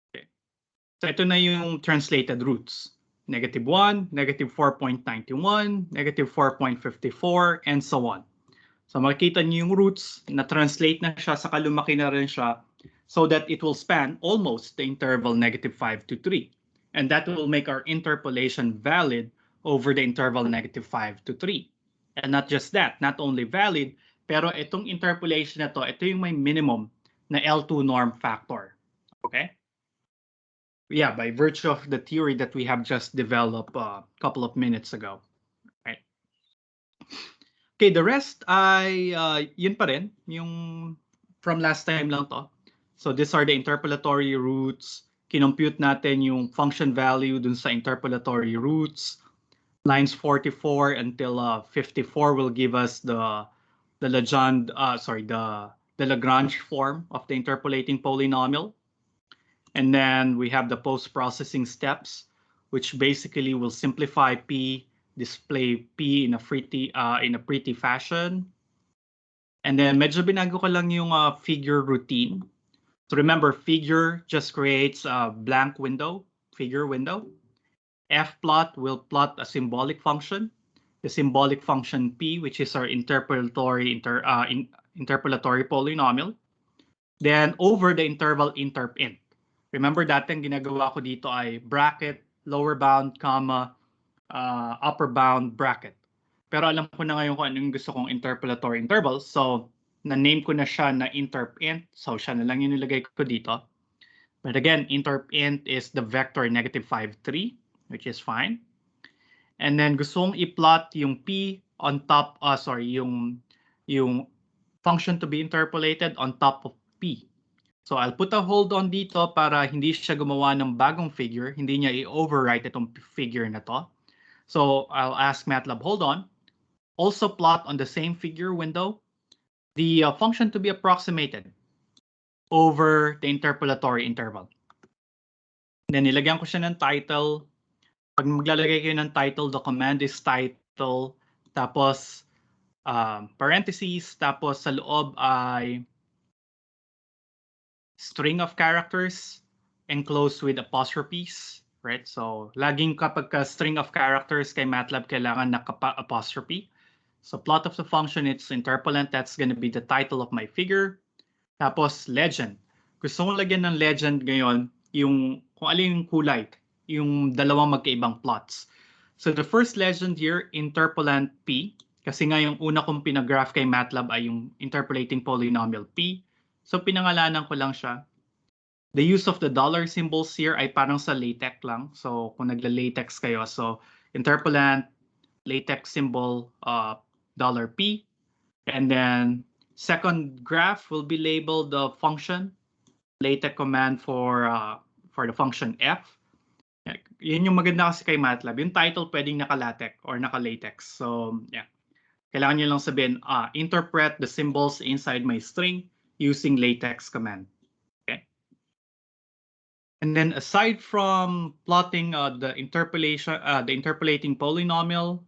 Okay. So ito na yung translated roots. -1, -4.91, -4.54, and so on. So makikita niyo yung roots, na-translate na siya, saka lumaki na rin siya so that it will span almost the interval -5 to 3. And that will make our interpolation valid over the interval -5 to 3. And not just that, not only valid, pero itong interpolation na to, ito yung may minimum na L2 norm factor. Okay? Yeah, by virtue of the theory that we have just developed a couple of minutes ago. Right? Okay, the rest ay yun pa rin, yung from last time lang to. So these are the interpolatory roots. Kinompute natin yung function value dun sa interpolatory roots. Lines 44 until 54 will give us the Legendre, the Lagrange form of the interpolating polynomial. And then we have the post-processing steps, which basically will simplify P, display P in a pretty fashion. And then medyo binago ko lang yung figure routine. So remember, figure just creates a blank window, figure window. Fplot will plot a symbolic function, the symbolic function P, which is our interpolatory polynomial. Then over the interval interp int. Remember, dating ginagawa ko dito ay bracket, lower bound, comma, upper bound, bracket. Pero alam ko na ngayon kung ano yung gusto kong interpolatory interval. So, na-name ko na siya na interp int. So, siya na lang yung nilagay ko dito. But again, interp int is the vector -5, 3, which is fine. And then gusto kong i-plot yung P on top, yung function to be interpolated on top of P. So I'll put a hold on dito para hindi siya gumawa ng bagong figure, hindi niya i-overwrite itong figure na to. So I'll ask Matlab, hold on. Also plot on the same figure window the function to be approximated over the interpolatory interval. Then nilagyan ko siya ng title. Pag maglalagay kayo ng title, the command is title, tapos parentheses, tapos sa loob ay string of characters enclosed with apostrophes, right? So laging kapag ka string of characters kay Matlab, kailangan naka-apostrophe. So plot of the function, it's interpolant. That's going to be the title of my figure. Tapos legend. Gusto kong lagyan ng legend ngayon yung kung alin yung kulay, yung dalawang magkaibang plots. So the first legend here, interpolant P. Kasi nga yung una kong pinagraph kay Matlab ay yung interpolating polynomial P. So pinangalanan ko lang siya. The use of the dollar symbols here ay parang sa LaTeX lang. So kung nagla-LaTeX kayo, so interpolant, LaTeX symbol, $P. And then second graph will be labeled the function, LaTeX command for the function f. Yun yung maganda kasi kay Matlab. Yung title pwedeng naka-LaTeX or naka-LaTeX. So yeah. Kailangan nyo lang sabihin, interpret the symbols inside my string using LaTeX command. Okay. And then aside from plotting the interpolating polynomial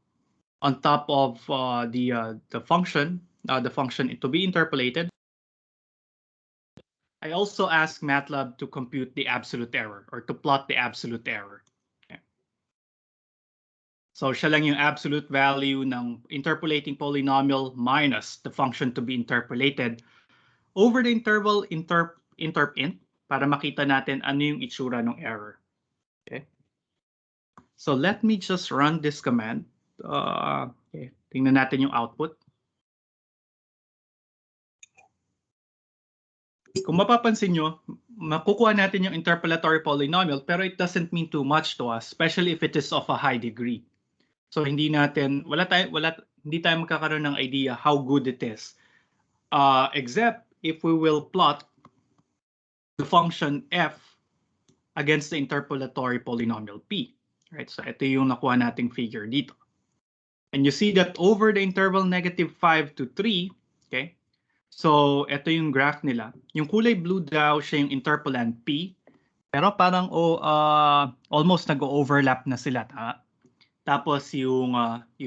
on top of the function to be interpolated, I also ask Matlab to compute the absolute error or to plot the absolute error. Okay. So siya lang yung absolute value ng interpolating polynomial minus the function to be interpolated over the interval interp_int para makita natin ano yung itsura ng error. Okay. So let me just run this command. Okay. Tingnan natin yung output. Kung mapapansin nyo, makukuha natin yung interpolatory polynomial pero it doesn't mean too much to us, especially if it is of a high degree. So hindi tayo magkakaroon ng idea how good it is. Except if we will plot the function f against the interpolatory polynomial p. Right? So ito yung nakuha nating figure dito. And you see that over the interval -5 to 3, okay? So ito yung graph nila. Yung kulay blue daw siya yung interpolant p, pero parang almost nag-overlap na sila. Tapos yung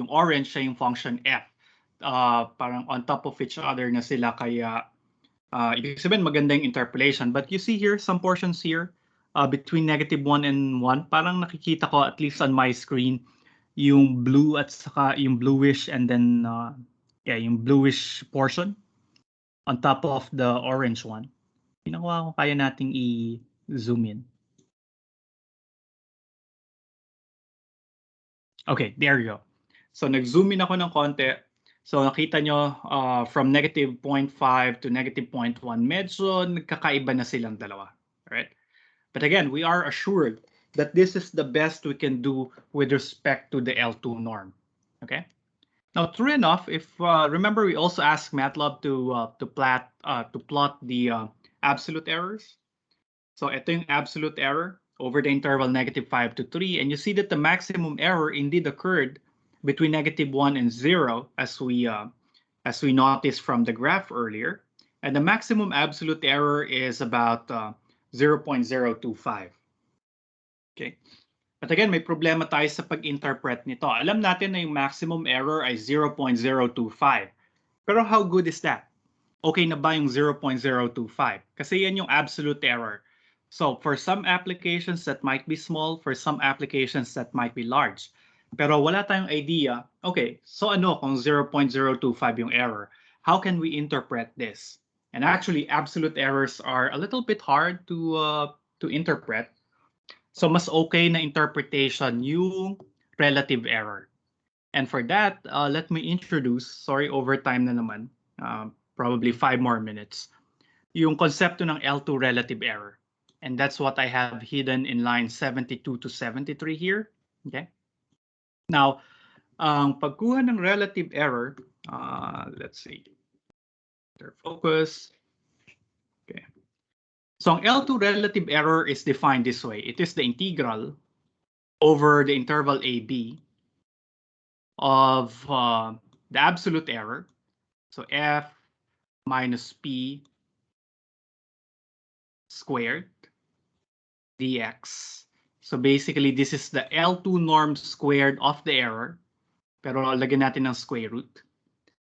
orange siya yung function f. Parang on top of each other na sila, kaya ibig sabihin maganda yung interpolation. But you see here, some portions here between -1 and 1, parang nakikita ko at least on my screen yung blue at saka yung bluish, and then yung bluish portion on top of the orange one. Pinakuha ko, kaya nating i-zoom in. Okay, there you go. So nag-zoom in ako ng konti. So nakita nyo from -0.5 to -0.1, medyo nagkakaiba na silang dalawa. Right? But again, we are assured that this is the best we can do with respect to the L2 norm. Okay. Now, true enough, if remember, we also asked Matlab to plot the absolute errors. So ito yung absolute error over the interval -5 to 3, and you see that the maximum error indeed occurred between -1 and 0, as we noticed from the graph earlier, and the maximum absolute error is about 0.025. Okay. But again, may problema tayo sa pag-interpret nito. Alam natin na yung maximum error ay 0.025. Pero how good is that? Okay na ba yung 0.025? Kasi yan yung absolute error. So for some applications that might be small, for some applications that might be large. Pero wala tayong idea, okay, so ano kung 0.025 yung error? How can we interpret this? And actually, absolute errors are a little bit hard to interpret. So mas okay na interpretation yung relative error. And for that, let me introduce, sorry, overtime na naman, probably 5 more minutes, yung konsepto ng L2 relative error. And that's what I have hidden in line 72 to 73 here. Okay. Now, ang pagkuha ng relative error, let's see, focus. Okay. So ang L2 relative error is defined this way. It is the integral over the interval AB of the absolute error. So f minus p squared dx. So basically, this is the L2 norm squared of the error. Pero lagyan natin ng square root.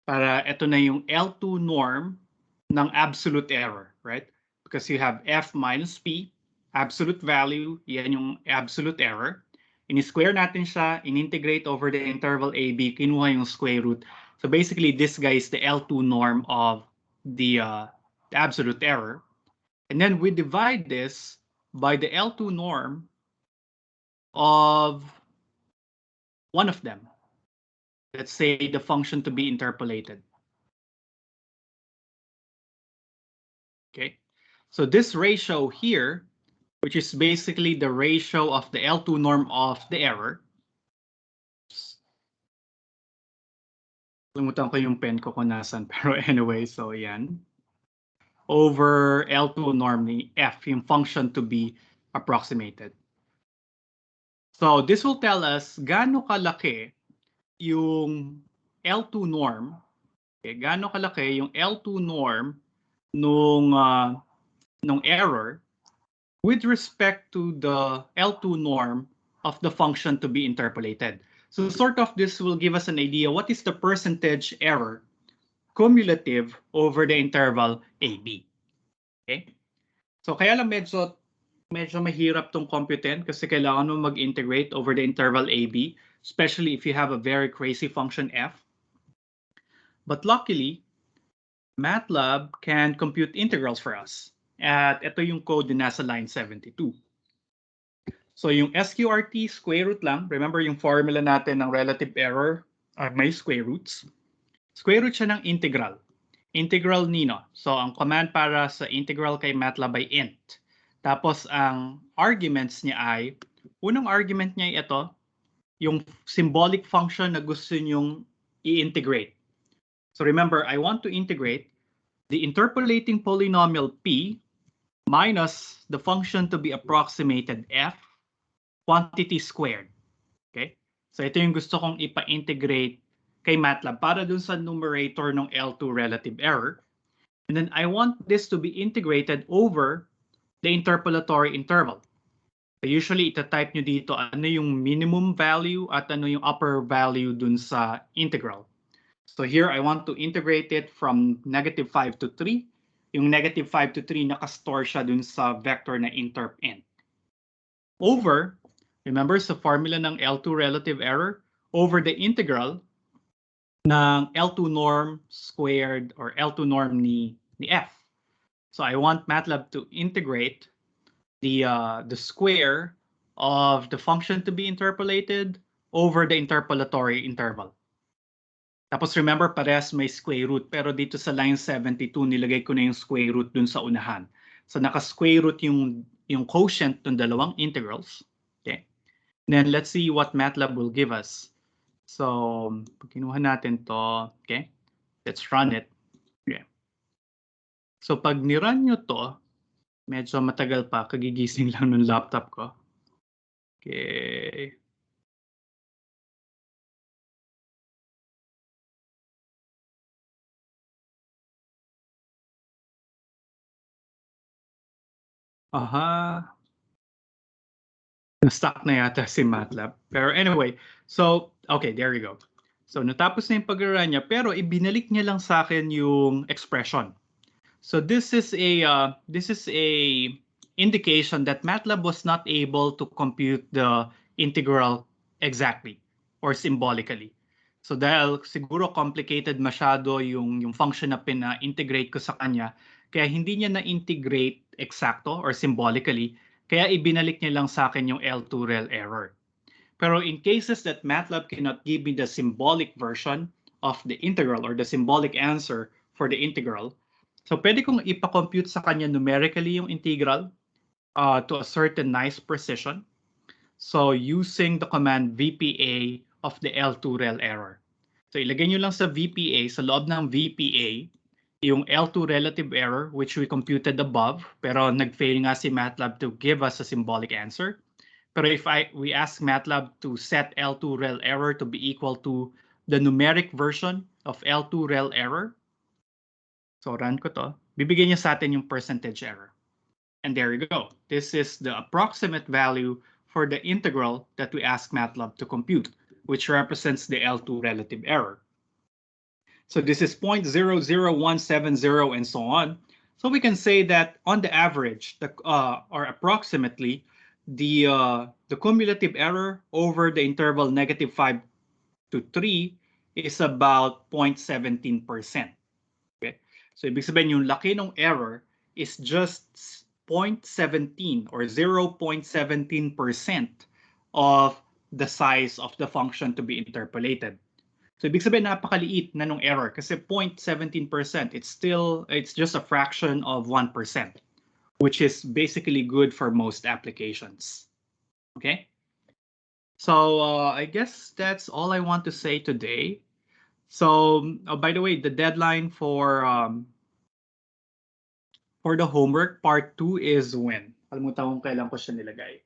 Para ito na yung L2 norm ng absolute error, right? Because you have f minus p, absolute value, yan yung absolute error. In-square natin siya, in-integrate over the interval AB, kinuha yung square root. So basically, this guy is the L2 norm of the absolute error. And then we divide this by the L2 norm of one of them. Let's say the function to be interpolated. Okay, so this ratio here, which is basically the ratio of the L2 norm of the error. Limutan ko yung pen ko kung nasan, pero anyway, so yan. Over L2 norm ni f, yung function to be approximated. So this will tell us gaano kalaki yung L2 norm, okay, gaano kalaki yung L2 norm nung error with respect to the L2 norm of the function to be interpolated. So sort of this will give us an idea what is the percentage error cumulative over the interval AB. Okay? So kaya lang medyo mahirap tong computin kasi kailangan mo mag-integrate over the interval AB. especially if you have a very crazy function f. But luckily, Matlab can compute integrals for us. At ito yung code na nasa line 72. So yung SQRT, square root lang. Remember yung formula natin ng relative error, may square roots. Square root siya ng integral. Integral nino. So ang command para sa integral kay Matlab ay int. Tapos ang arguments niya ay, unang argument niya ay ito, yung symbolic function na gusto nyong i-integrate. So remember, I want to integrate the interpolating polynomial p minus the function to be approximated f quantity squared. Okay? So ito yung gusto kong ipa-integrate kay Matlab para dun sa numerator ng L2 relative error. And then I want this to be integrated over the interpolatory interval. So usually ita-type nyo dito ano yung minimum value at ano yung upper value dun sa integral. So here I want to integrate it from -5 to 3. Yung -5 to 3 nakastore siya dun sa vector na interp int. Over, remember sa formula ng L2 relative error, over the integral ng L2 norm squared or L2 norm ni f. So I want Matlab to integrate the square of the function to be interpolated over the interpolatory interval. Tapos remember, parehas may square root. Pero dito sa line 72, nilagay ko na yung square root dun sa unahan. So naka-square root yung quotient ng dalawang integrals. Okay. Then let's see what Matlab will give us. So pag kinuha natin to, okay, let's run it. Okay. So pag nirun nyo to, medyo matagal pa, kagigising lang ng laptop ko. Okay. Aha. Na-stuck na yata si Matlab. Pero anyway, so, okay, there you go. So, natapos na yung pag-run niya, pero ibinalik niya lang sa akin yung expression. So, this is a indication that Matlab was not able to compute the integral exactly or symbolically. So, dahil siguro complicated masyado yung function na pina-integrate ko sa kanya, kaya hindi niya na-integrate exacto or symbolically, kaya ibinalik niya lang sa akin yung L2 rel error. Pero in cases that Matlab cannot give me the symbolic version of the integral or the symbolic answer for the integral, so pwede kong ipa-compute sa kanya numerically yung integral to a certain nice precision. So using the command VPA of the L2 rel error. So ilagay nyo lang sa VPA, sa loob ng VPA, yung L2 relative error, which we computed above, pero nag-fail nga si Matlab to give us a symbolic answer. Pero if we ask Matlab to set L2 rel error to be equal to the numeric version of L2 rel error, so run ko to, bibigyan niya sa atin yung percentage error. And there you go. This is the approximate value for the integral that we ask Matlab to compute, which represents the L2 relative error. So this is 0.00170 and so on. So we can say that on the average, or approximately, the cumulative error over the interval -5 to 3 is about 0.17%. Okay? So ibig sabihin yung laki ng error is just 0.17 or 0.17% of the size of the function to be interpolated. So ibig sabihin napakaliit na nung error kasi 0.17%, it's just a fraction of 1%, which is basically good for most applications. Okay? So I guess that's all I want to say today. So by the way, the deadline for the homework part 2 is when? Kalimutan kung kailan ko siya nilagay.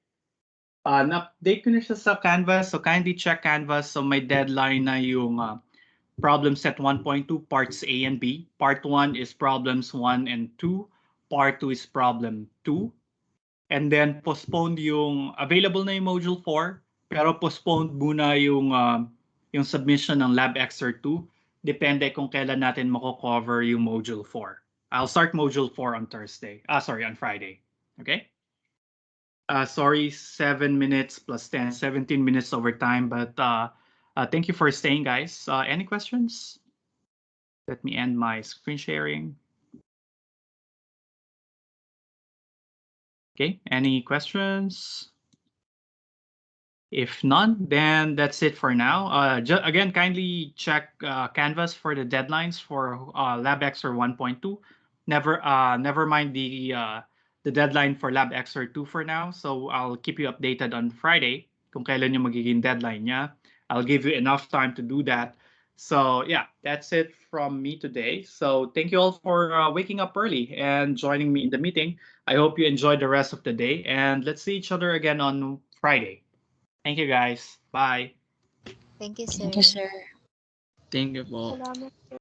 Na-update ko na siya sa Canvas, so kindly check Canvas. So may deadline na yung problem set 1.2 parts A and B. Part 1 is problems 1 and 2. Part 2 is problem 2. And then postponed yung available na yung module 4, pero postponed muna yung submission ng lab excerpt 2. Depende kung kailan natin mako-cover yung module 4. I'll start module 4 on Friday. Okay? Sorry, 7 minutes plus 10, 17 minutes overtime, but thank you for staying, guys. Any questions? Let me end my screen sharing. Okay, any questions? If none, then that's it for now. Again, kindly check Canvas for the deadlines for LabXR 1.2. Never mind the deadline for LabXR 2 for now. So I'll keep you updated on Friday kung kailan yung magiging deadline niya. I'll give you enough time to do that. So yeah, that's it from me today. So thank you all for waking up early and joining me in the meeting. I hope you enjoy the rest of the day, and let's see each other again on Friday. Thank you, guys. Bye. Thank you, Thank you, sir. sir. Thank you po. Salamat, sir.